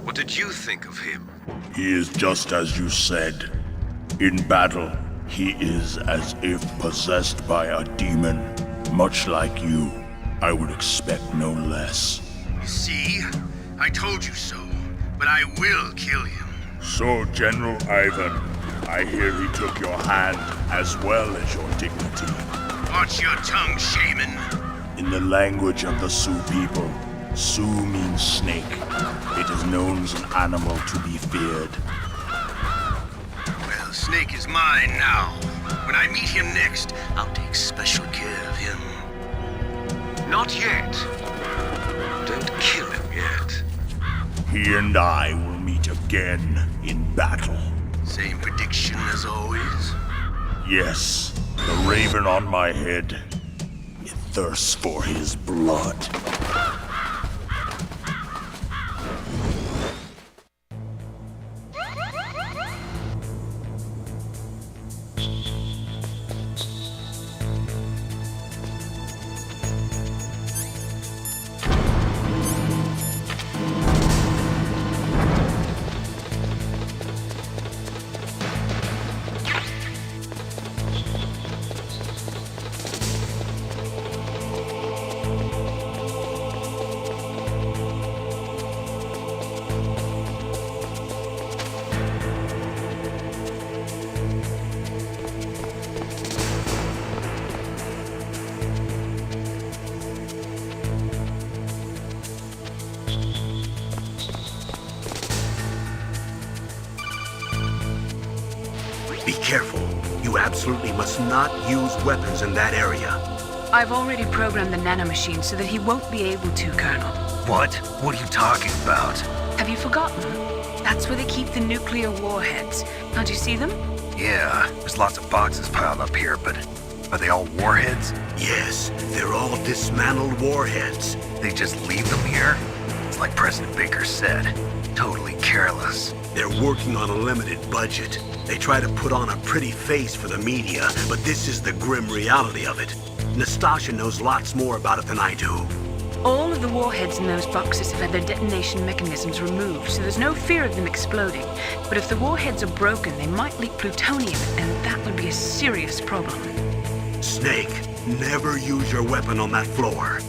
What did you think of him? He is just as you said. In battle, he is as if possessed by a demon. Much like you, I would expect no less. See? I told you so. But I will kill him. So, General Ivan, I hear he took your hand as well as your dignity. Watch your tongue, shaman. In the language of the Sioux people, Sioux means snake. It is known as an animal to be feared. Well, Snake is mine now. When I meet him next, I'll take special care of him. Not yet. Don't kill him yet. He and I will meet again in battle. Same prediction as always? Yes, the raven on my head. It thirsts for his blood. Be careful. You absolutely must not use weapons in that area. I've already programmed the nanomachine so that he won't be able to, Colonel. What? What are you talking about? Have you forgotten? That's where they keep the nuclear warheads. Can't you see them? Yeah, there's lots of boxes piled up here, but are they all warheads? Yes, they're all dismantled warheads. They just leave them here? It's like President Baker said. Totally careless. They're working on a limited budget. They try to put on a pretty face for the media, but this is the grim reality of it. Nastasha knows lots more about it than I do. All of the warheads in those boxes have had their detonation mechanisms removed, so there's no fear of them exploding. But if the warheads are broken, they might leak plutonium, and that would be a serious problem. Snake, never use your weapon on that floor.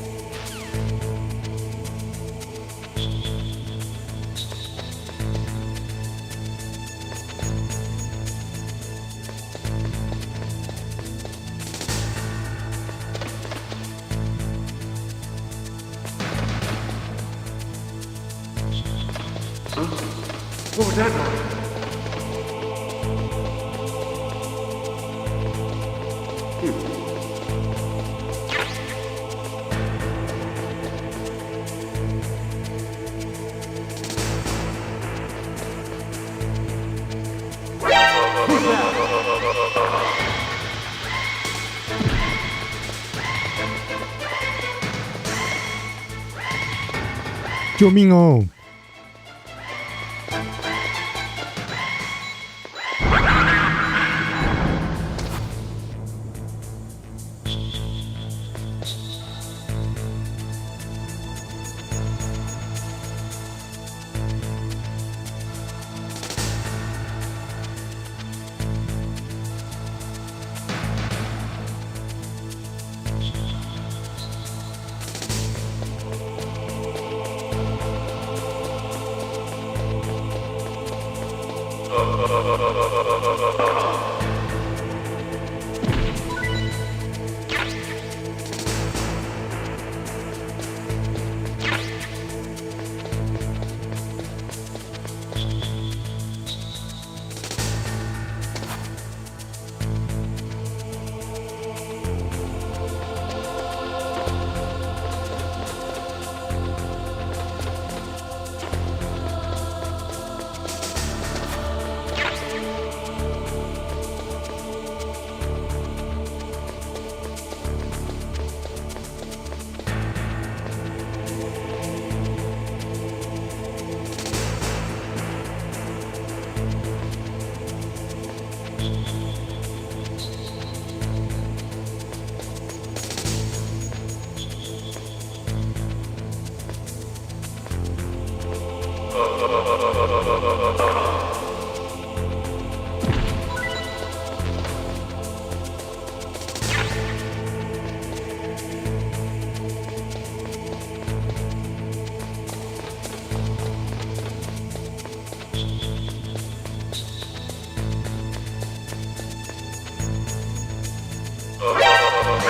What was that noise? Who's 救命哦！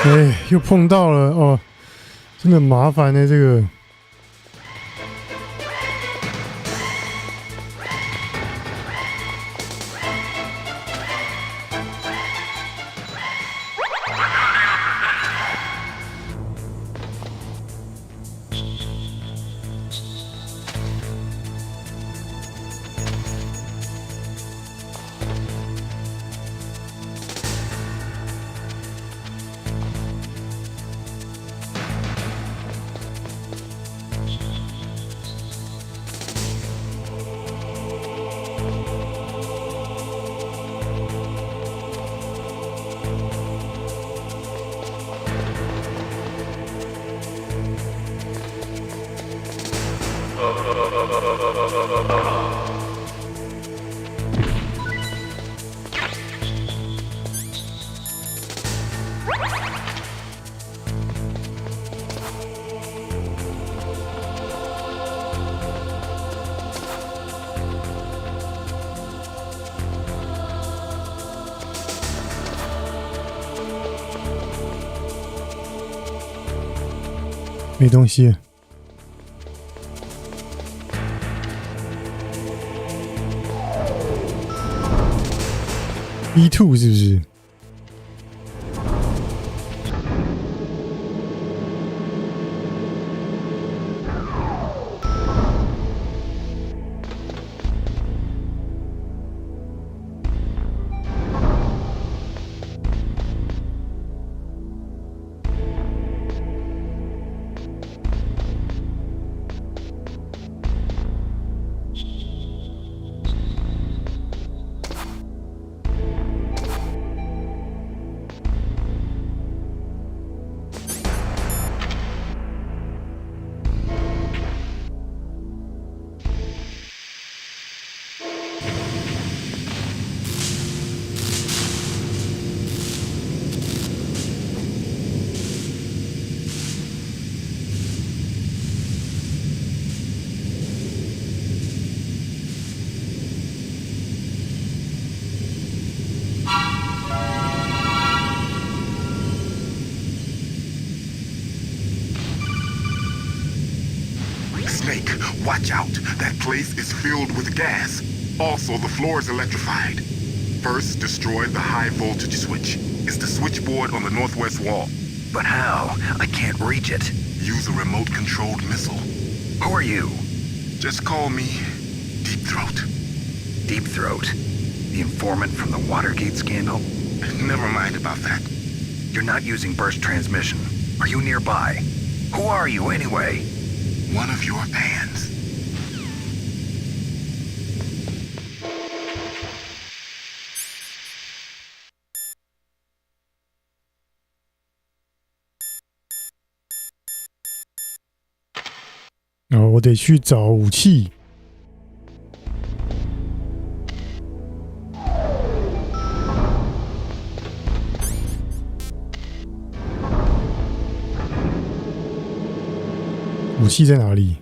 哎，又碰到了哦，真的很麻烦呢，这个。没东西。B2 是不是？Snake, watch out. That place is filled with gas. Also, the floor is electrified. First, destroy the high voltage switch. It's the switchboard on the northwest wall. But how? I can't reach it. Use a remote-controlled missile. Who are you? Just call me Deep Throat. Deep Throat? The informant from the Watergate scandal? Never mind about that. You're not using burst transmission. Are you nearby? Who are you, anyway? One of your fans.我得去找武器。武器在哪里？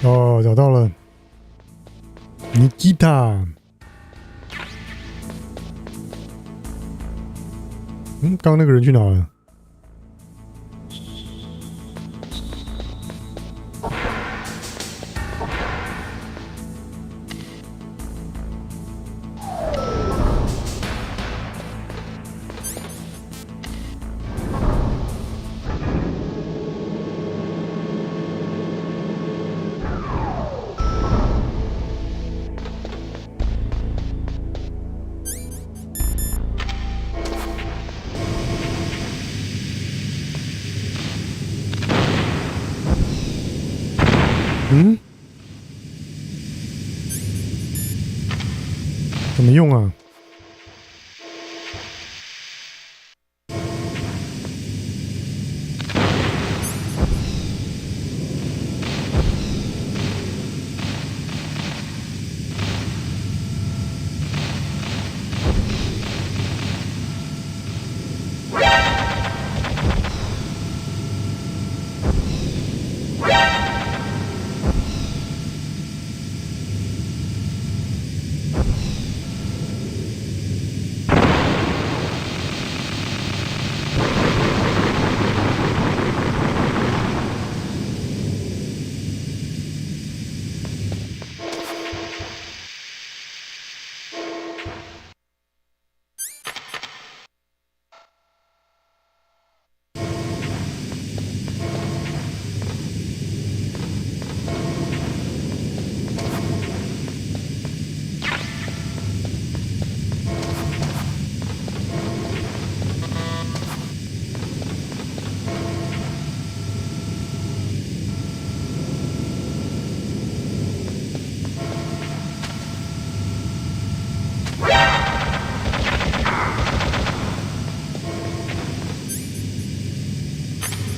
哦，找到了，尼基塔。刚刚那个人去哪了？怎么用啊？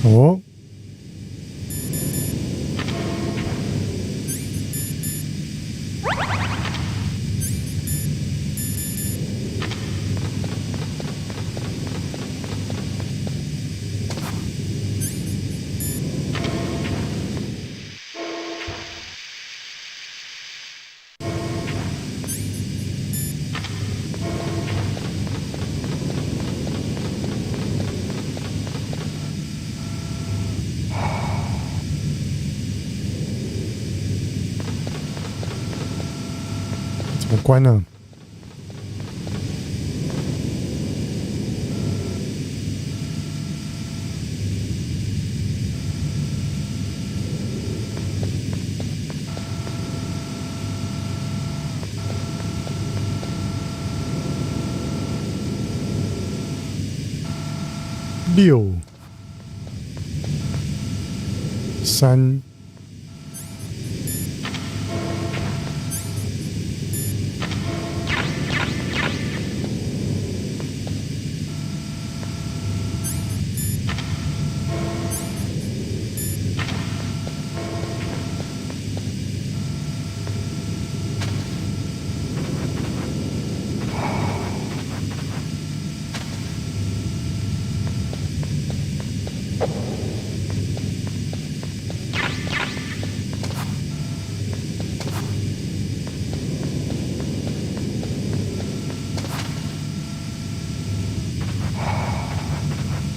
哦，怎么关呢？6、3。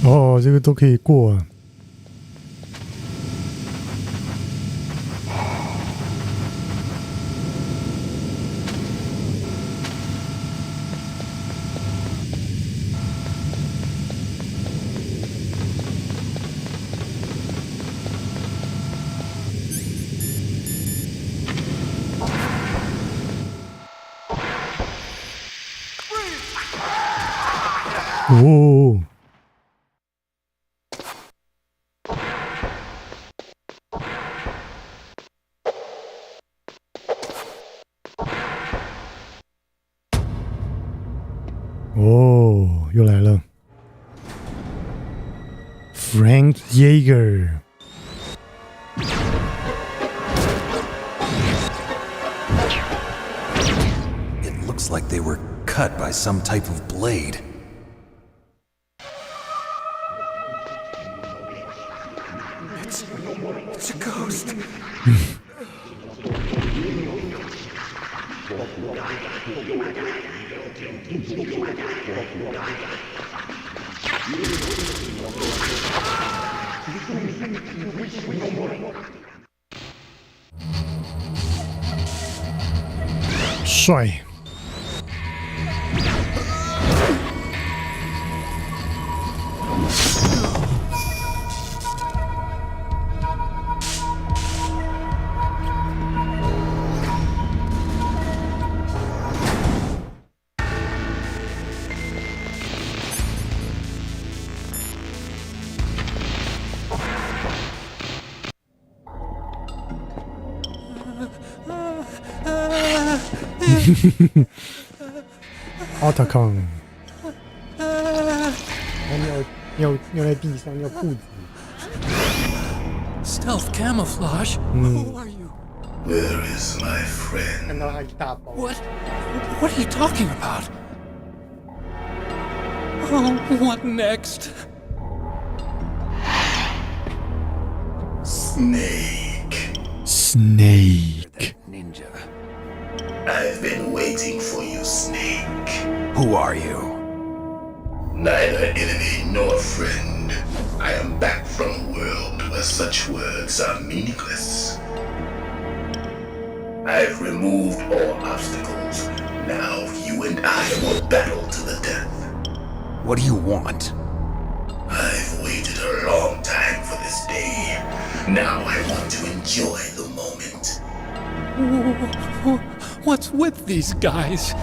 哦，这个都可以过啊。哦，哦，又来了 ，Frank Yeager。It looks like they were cut by some type of blade. It's a ghost.帅。奥特康，尿在地上，尿裤子。Stealth camouflage? Who are you? Where is my friend? 看到他一大包。What are you talking about? Oh, what next? Snake. Ninja. I've been waiting for you, Snake. Who are you? Neither enemy nor friend. I am back from a world where such words are meaningless. I've removed all obstacles. Now you and I will battle to the death. What do you want? I've waited a long time for this day. Now I want to enjoy the moment. What's with these guys?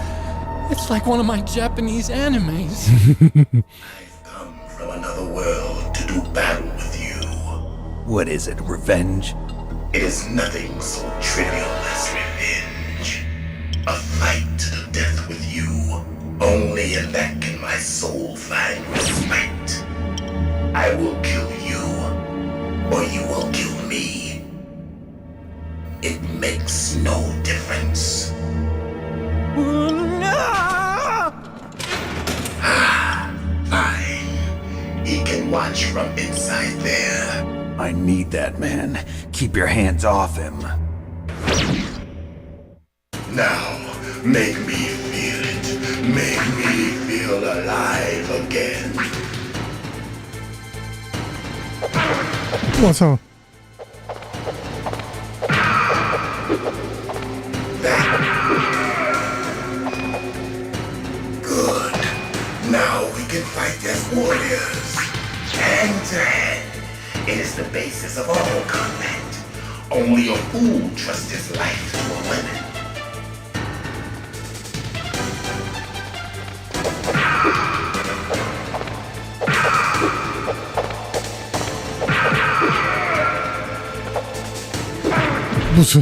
It's like one of my Japanese animes. I've come from another world to do battle with you. What is it, revenge? It is nothing so trivial as revenge. A fight to the death with you. Only in that can my soul find respite. I will kill you, or you will kill me. It makes no difference. Fine. He can watch from inside there. I need that man. Keep your hands off him. Now, make me feel it. Make me feel alive again. 我操！ Good. Now we can fight as warriors. Hand to hand. It is the basis of all combat. Only a fool trusts his life to a weapon. Busu.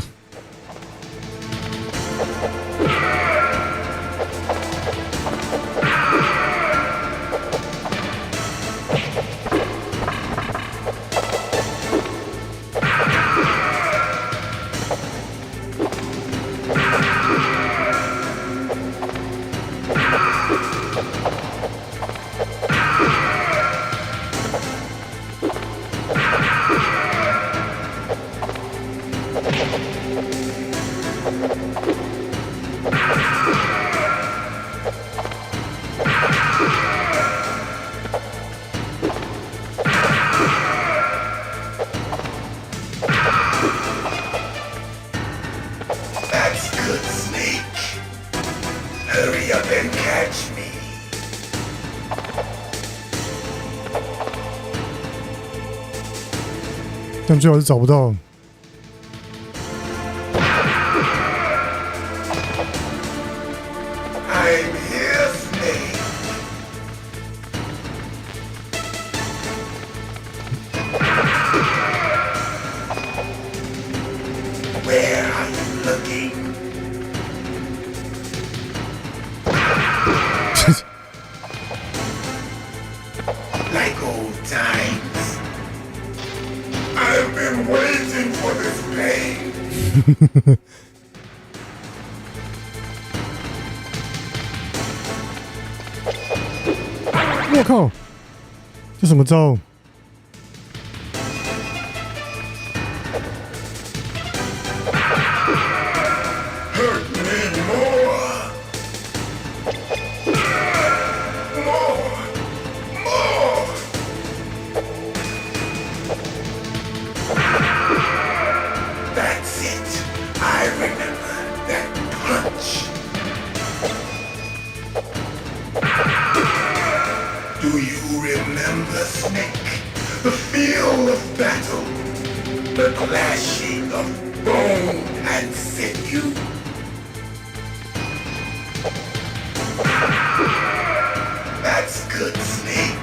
That's good, Snake. Hurry up and catch me. 但最好是找不到。 I'm here, Snake. 我靠，这什么招？ Do you remember, Snake? The feel of battle, the clashing of bone and sinew. That's good, Snake.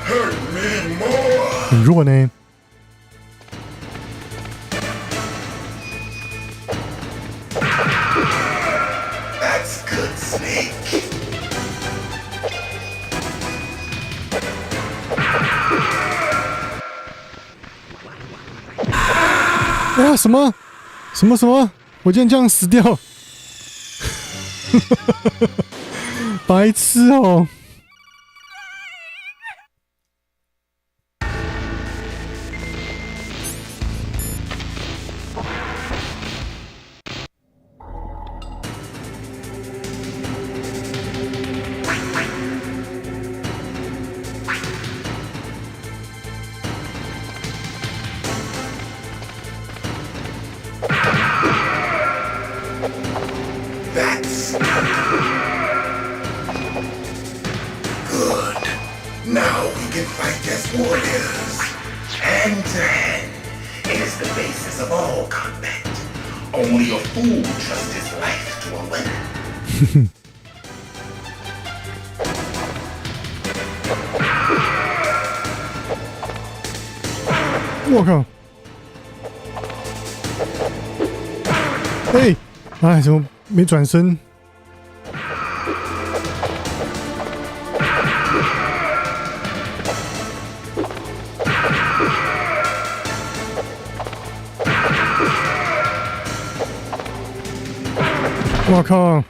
Hurt me more. 很弱呢。 That's good, Snake. 啊！什么？我竟然这样死掉！白痴哦！ That's good. Now we can fight as warriors. Hand to hand. It is the basis of all combat. Only a fool trusts his life to a weapon. 我靠！哎，哎，怎么没转身？我靠！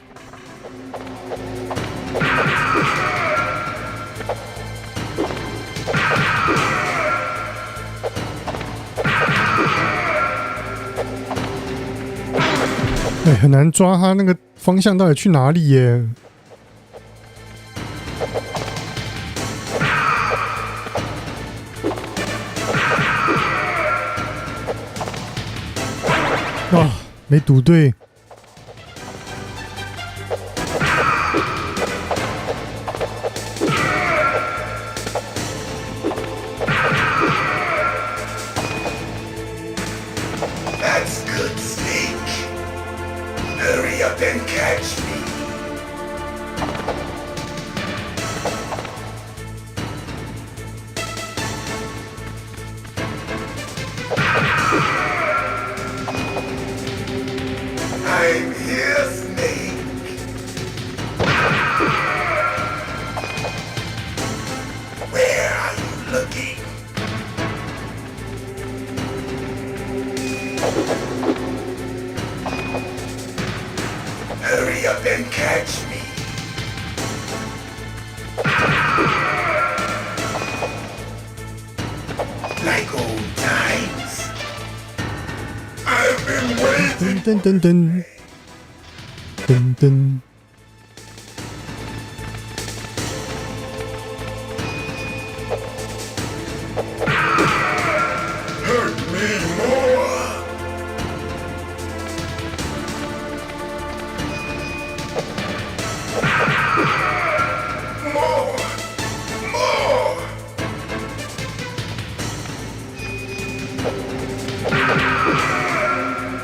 哎，很难抓他那个方向到底去哪里耶？啊，没赌对。 That's good, Snake. Hurry up and catch me. I'm here, Snake. Where are you looking? Hurry up and catch me. Like old times. I've been waiting. 噔噔噔噔噔。 Hurt me more. More.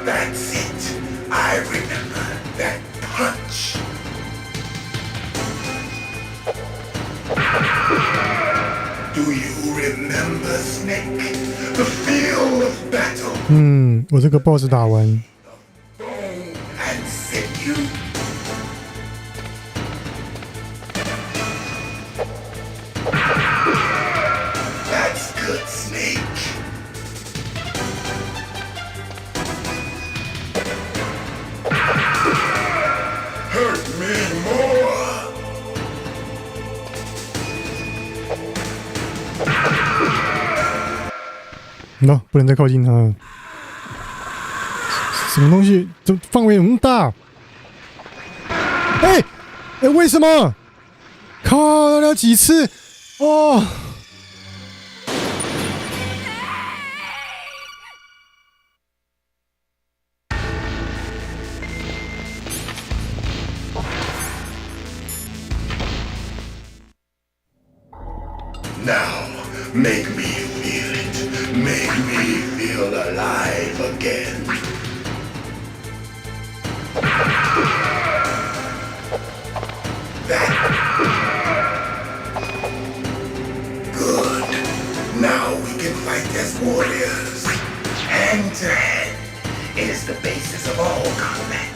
That's it. I remember that punch. Do you remember, Snake? The feel of battle. 我这个 BOSS 打完， And sinew. no， 不能再靠近它了。什么东西？这范围有那么大？哎、哎，为什么？靠了几次？哦。Now, make me feel it. Make me feel alive again. Good. Now we can fight as warriors. Hand to hand. It is the basis of all combat.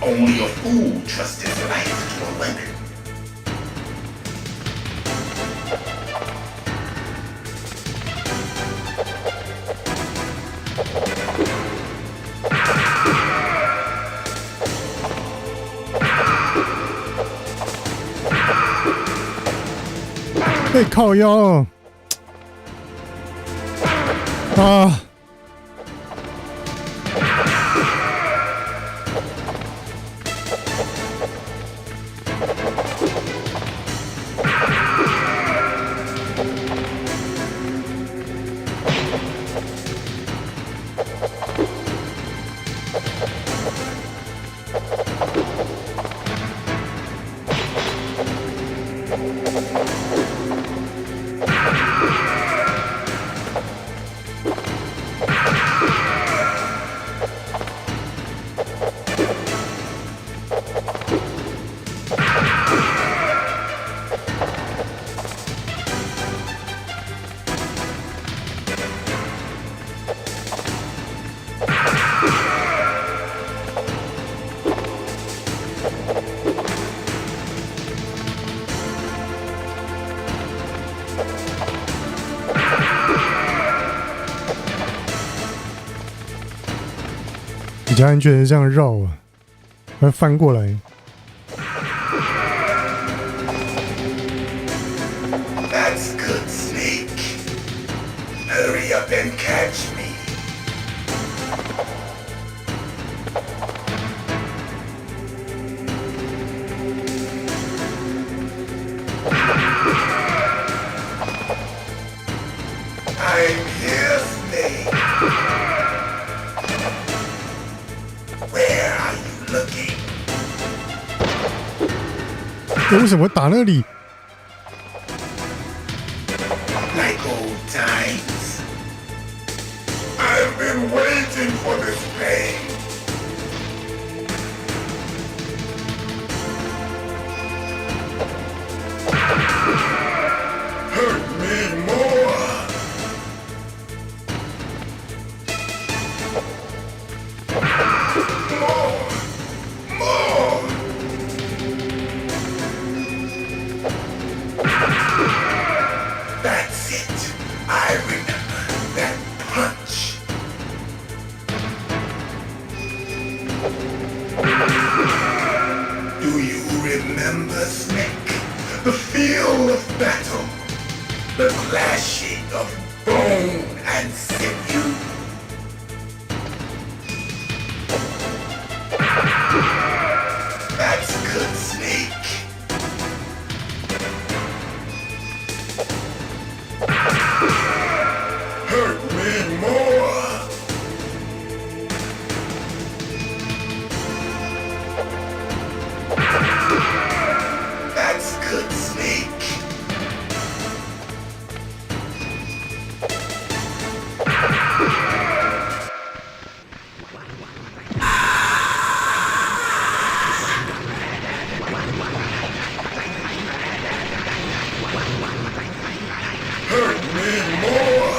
Only a fool trusts his life to a weapon. Hey, 靠腰啊！比较安全的这样绕啊，还翻过来。That's good, Snake. Hurry up and catch me. I'm here, Snake. Where are you looking? 为什么打那里？ Like old times. I've been waiting for this pain. Hurt me more. More. That's it. I remember that punch. Do you remember, Snake? The feel of battle. The clashing of bone and sinew. That's good, Snake. Hurt me more. That's good, Snake. Hurt me more.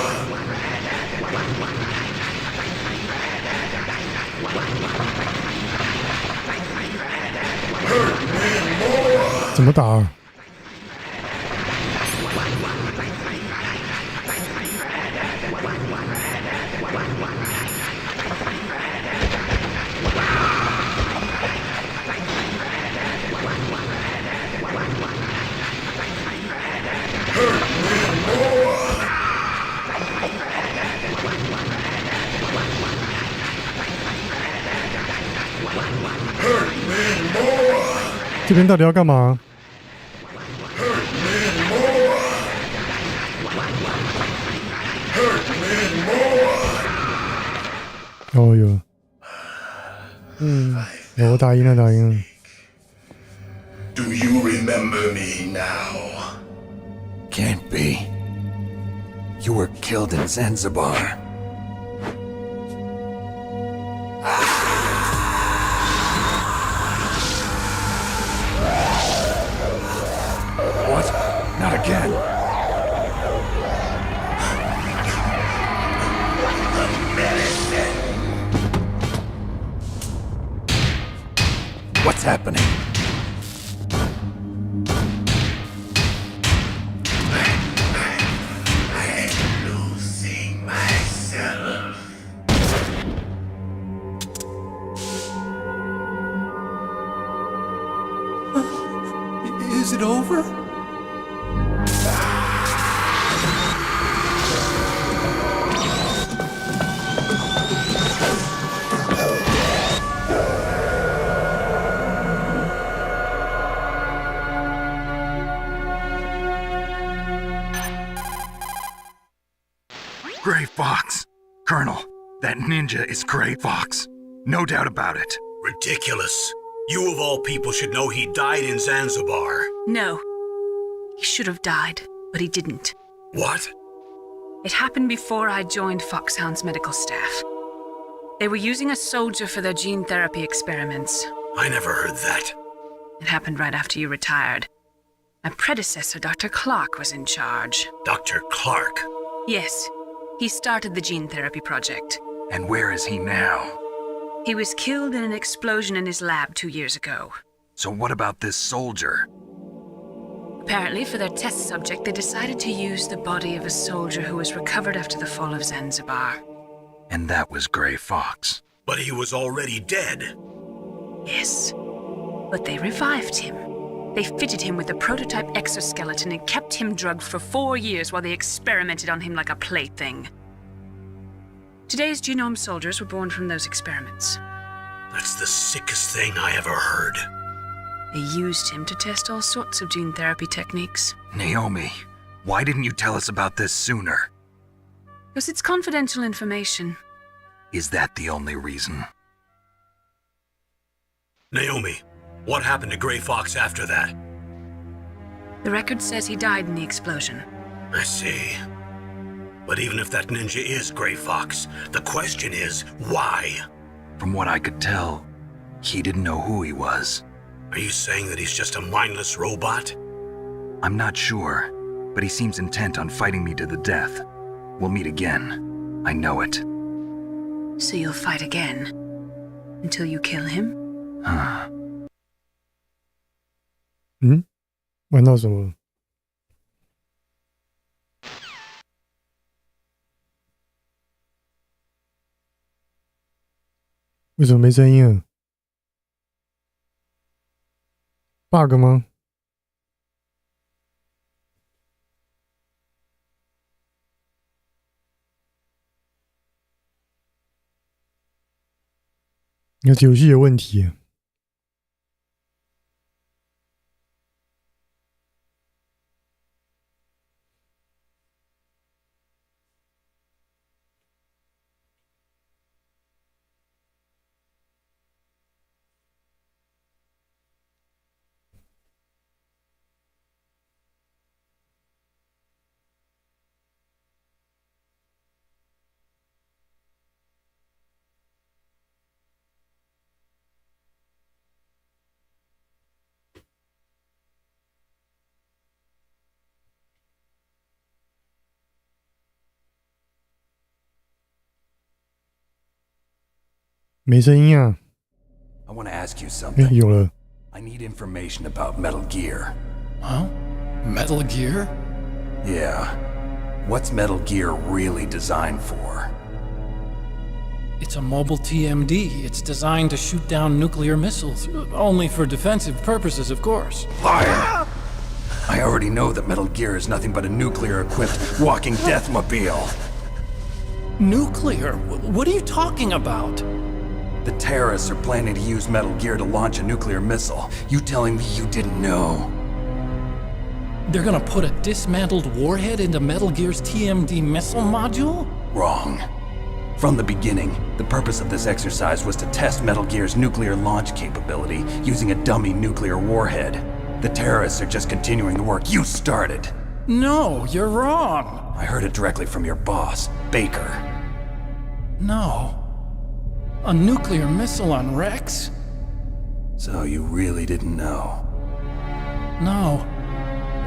Hurt me more. 怎么打啊？这边到底要干嘛？哦哟，我打赢了，打赢了。Do you remember me now? Can't be. You were killed in Zanzibar. What? Not again. What's happening? Is it over? Gray Fox. Colonel, that ninja is Gray Fox. No doubt about it. Ridiculous. You of all people should know he died in Zanzibar. No. He should have died, but he didn't. What? It happened before I joined Foxhound's medical staff. They were using a soldier for their gene therapy experiments. I never heard that. It happened right after you retired. My predecessor, Dr. Clark, was in charge. Dr. Clark? Yes. He started the gene therapy project. And where is he now? He was killed in an explosion in his lab 2 years ago. So what about this soldier? Apparently, for their test subject, they decided to use the body of a soldier who was recovered after the fall of Zanzibar. And that was Gray Fox. But he was already dead. Yes. But they revived him. They fitted him with a prototype exoskeleton and kept him drugged for 4 years while they experimented on him like a plaything. Today's genome soldiers were born from those experiments. That's the sickest thing I ever heard. They used him to test all sorts of gene therapy techniques. Naomi, why didn't you tell us about this sooner? Because it's confidential information. Is that the only reason? Naomi, what happened to Gray Fox after that? The record says he died in the explosion. I see. But even if that ninja is Gray Fox, the question is, why? From what I could tell, he didn't know who he was. Are you saying that he's just a mindless robot? I'm not sure, but he seems intent on fighting me to the death. We'll meet again. I know it. So you'll fight again? Until you kill him? 玩到什么？为什么没声音啊 ？bug 吗？应该是游戏有问题。没声音啊！ I want to ask you 哎， something. 有了。 I need information about Metal Gear. Huh? Metal Gear? Yeah. What's Metal Gear really designed for? It's a mobile TMD. It's designed to shoot down nuclear missiles. Only for defensive purposes, of course. Liar! I already know that Metal Gear is nothing but a nuclear-equipped walking deathmobile. Nuclear? What are you talking about? The terrorists are planning to use Metal Gear to launch a nuclear missile. You telling me you didn't know? They're gonna put a dismantled warhead into Metal Gear's TMD missile module? Wrong. From the beginning, the purpose of this exercise was to test Metal Gear's nuclear launch capability using a dummy nuclear warhead. The terrorists are just continuing the work you started. No, you're wrong. I heard it directly from your boss, Baker. No. A nuclear missile on Rex? So you really didn't know? No.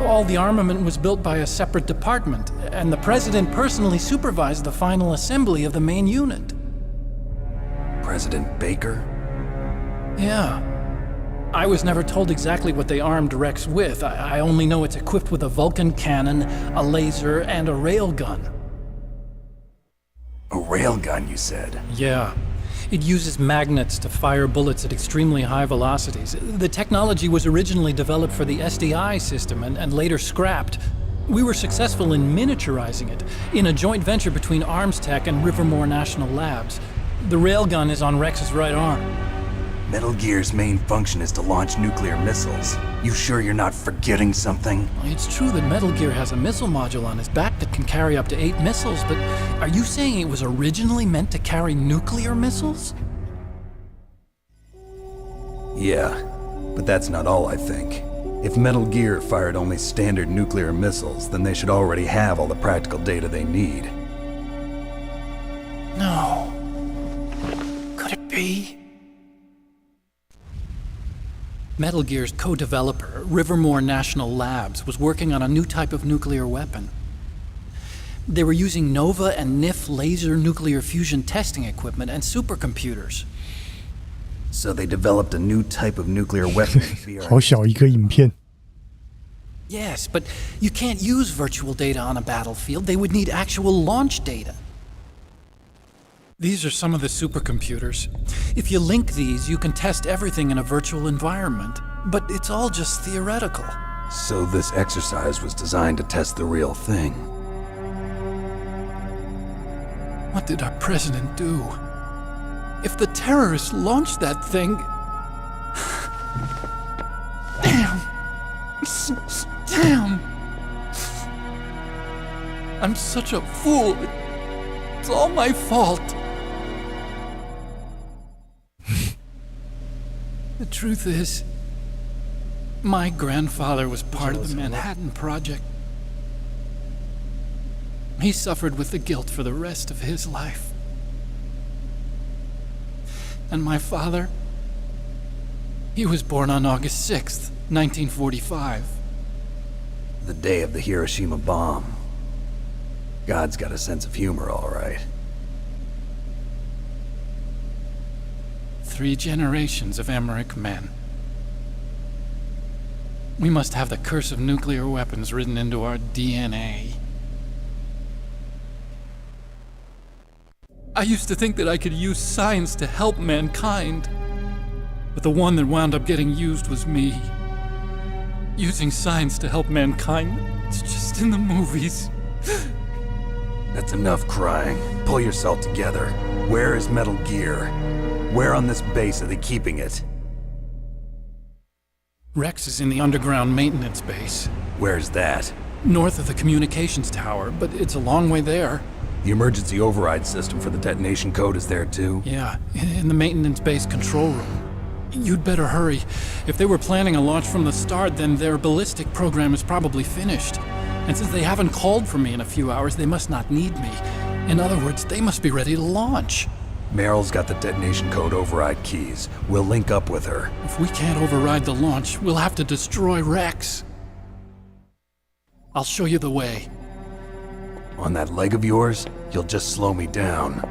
All the armament was built by a separate department, and the President personally supervised the final assembly of the main unit. President Baker? Yeah. I was never told exactly what they armed Rex with. I only know it's equipped with a Vulcan cannon, a laser, and a railgun. A railgun, you said? Yeah. It uses magnets to fire bullets at extremely high velocities. The technology was originally developed for the SDI system and later scrapped. We were successful in miniaturizing it in a joint venture between Arms Tech and Rivermore National Labs. The railgun is on Rex's right arm. Metal Gear's main function is to launch nuclear missiles. You sure you're not forgetting something? It's true that Metal Gear has a missile module on his back that can carry up to 8 missiles, but are you saying it was originally meant to carry nuclear missiles? Yeah, but that's not all I think. If Metal Gear fired only standard nuclear missiles, then they should already have all the practical data they need. No. Could it be? Metal Gear's co-developer, Rivermore National Labs, was working on a new type of nuclear weapon. They were using NOVA and NIF laser nuclear fusion testing equipment and supercomputers. So they developed a new type of nuclear weapon. 好小一个影片。 Yes, but you can't use virtual data on a battlefield. They would need actual launch data. These are some of the supercomputers. If you link these, you can test everything in a virtual environment. But it's all just theoretical. So this exercise was designed to test the real thing. What did our president do? If the terrorists launched that thing... Damn! Damn! I'm such a fool. It's all my fault. The truth is, my grandfather was part of the Manhattan Project. He suffered with the guilt for the rest of his life. And my father, he was born on August 6th, 1945. The day of the Hiroshima bomb. God's got a sense of humor, all right. 3 generations of Emmerich men. We must have the curse of nuclear weapons written into our DNA. I used to think that I could use science to help mankind, but the one that wound up getting used was me. Using science to help mankind, it's just in the movies. That's enough crying. Pull yourself together. Where is Metal Gear? Where on this base are they keeping it? Rex is in the underground maintenance base. Where's that? North of the communications tower, but it's a long way there. The emergency override system for the detonation code is there too? Yeah, in the maintenance base control room. You'd better hurry. If they were planning a launch from the start, then their ballistic program is probably finished. And since they haven't called for me in a few hours, they must not need me. In other words, they must be ready to launch. Meryl's got the detonation code override keys. We'll link up with her. If we can't override the launch, we'll have to destroy Rex. I'll show you the way. On that leg of yours, you'll just slow me down.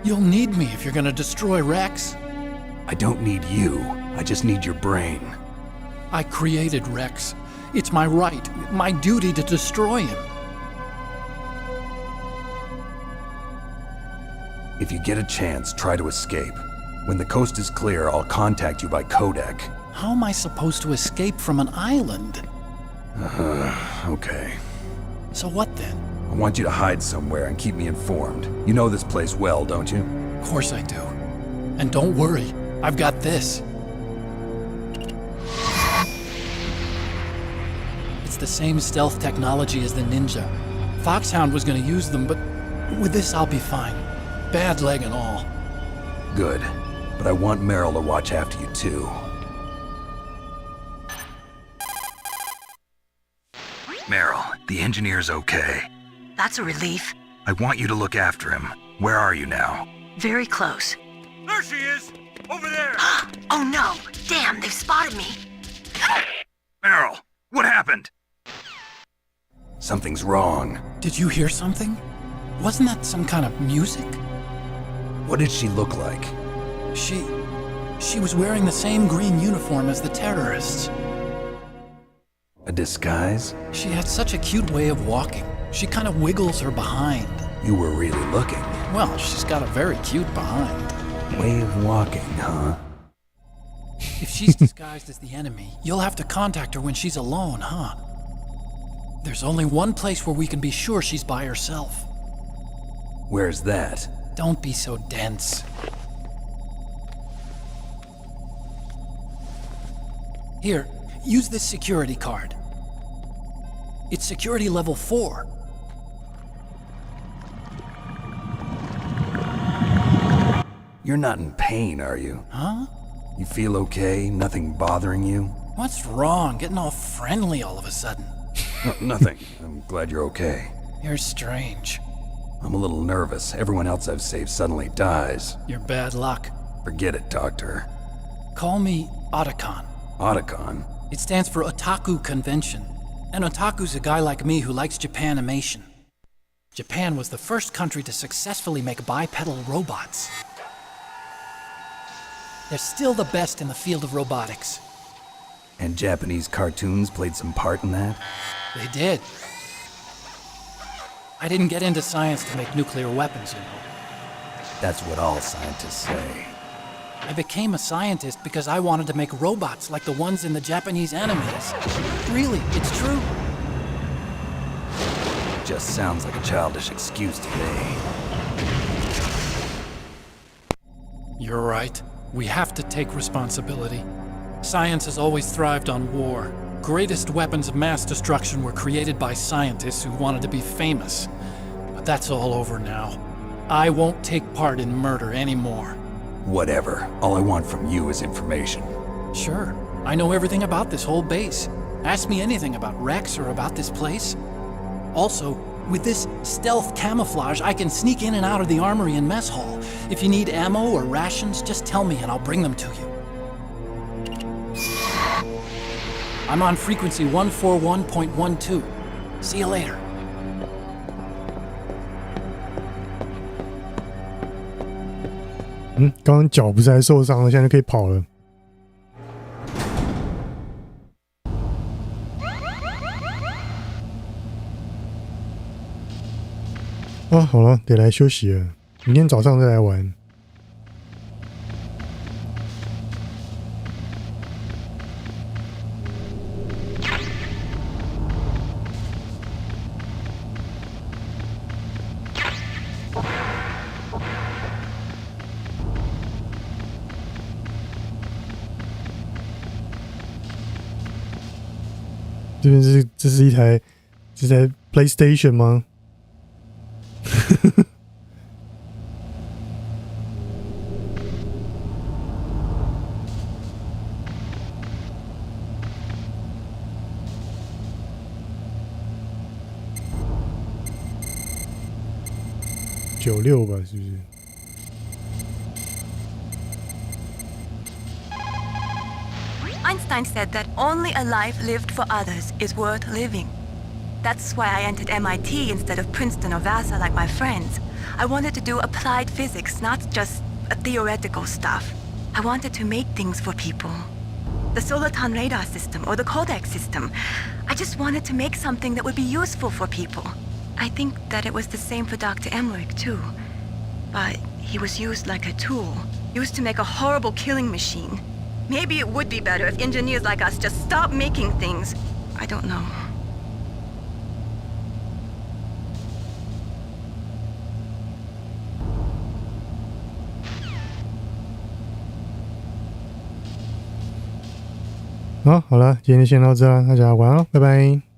You'll need me if you're gonna destroy Rex. I don't need you. I just need your brain. I created Rex. It's my right, my duty to destroy him. If you get a chance, try to escape. When the coast is clear, I'll contact you by codec. How am I supposed to escape from an island? Okay. So what then? I want you to hide somewhere and keep me informed. You know this place well, don't you? Of course I do. And don't worry, I've got this. It's the same stealth technology as the Ninja. Foxhound was gonna use them, but with this I'll be fine. Bad leg and all. Good. But I want Meryl to watch after you too. Meryl, the engineer's okay. That's a relief. I want you to look after him. Where are you now? Very close. There she is! Over there! Oh no! Damn, they've spotted me! Meryl, what happened? Something's wrong. Did you hear something? Wasn't that some kind of music? What did she look like? She was wearing the same green uniform as the terrorists. A disguise? She had such a cute way of walking. She kind of wiggles her behind. You were really looking. Well, she's got a very cute behind. Way of walking, huh? If she's disguised as the enemy, you'll have to contact her when she's alone, huh? There's only one place where we can be sure she's by herself. Where's that? Don't be so dense. Here, use this security card. It's security level 4. You're not in pain, are you? Huh? You feel okay? Nothing bothering you? What's wrong? Getting all friendly all of a sudden. Nothing. I'm glad you're okay. You're strange. I'm a little nervous. Everyone else I've saved suddenly dies. You're bad luck. Forget it, Doctor. Call me Otacon. Otacon? It stands for Otaku Convention. An otaku's a guy like me who likes Japanimation. Japan was the first country to successfully make bipedal robots. They're still the best in the field of robotics. And Japanese cartoons played some part in that? They did. I didn't get into science to make nuclear weapons, you know. That's what all scientists say. I became a scientist because I wanted to make robots like the ones in the Japanese animes. Really, it's true. Just sounds like a childish excuse to me. You're right. We have to take responsibility. Science has always thrived on war. Greatest weapons of mass destruction were created by scientists who wanted to be famous. But that's all over now. I won't take part in murder anymore. Whatever. All I want from you is information. Sure. I know everything about this whole base. Ask me anything about Rex or about this place. Also, with this stealth camouflage, I can sneak in and out of the armory and mess hall. If you need ammo or rations, just tell me and I'll bring them to you. I'm on frequency 141.12. See you later. 刚刚脚不是还受伤了，现在就可以跑了。啊，好了，得来休息了，明天早上再来玩。这边这是一台PlayStation 吗？96吧，是不是？ Einstein said that only a life lived for others is worth living. That's why I entered MIT instead of Princeton or Vassar like my friends. I wanted to do applied physics, not just theoretical stuff. I wanted to make things for people. The Soliton radar system or the Codex system. I just wanted to make something that would be useful for people. I think that it was the same for Dr. Emmerich too. But he was used like a tool, used to make a horrible killing machine. Maybe it would be better if engineers like us just stopped making things. I don't know. 好了，今天就先到这了，大家晚安了，拜拜。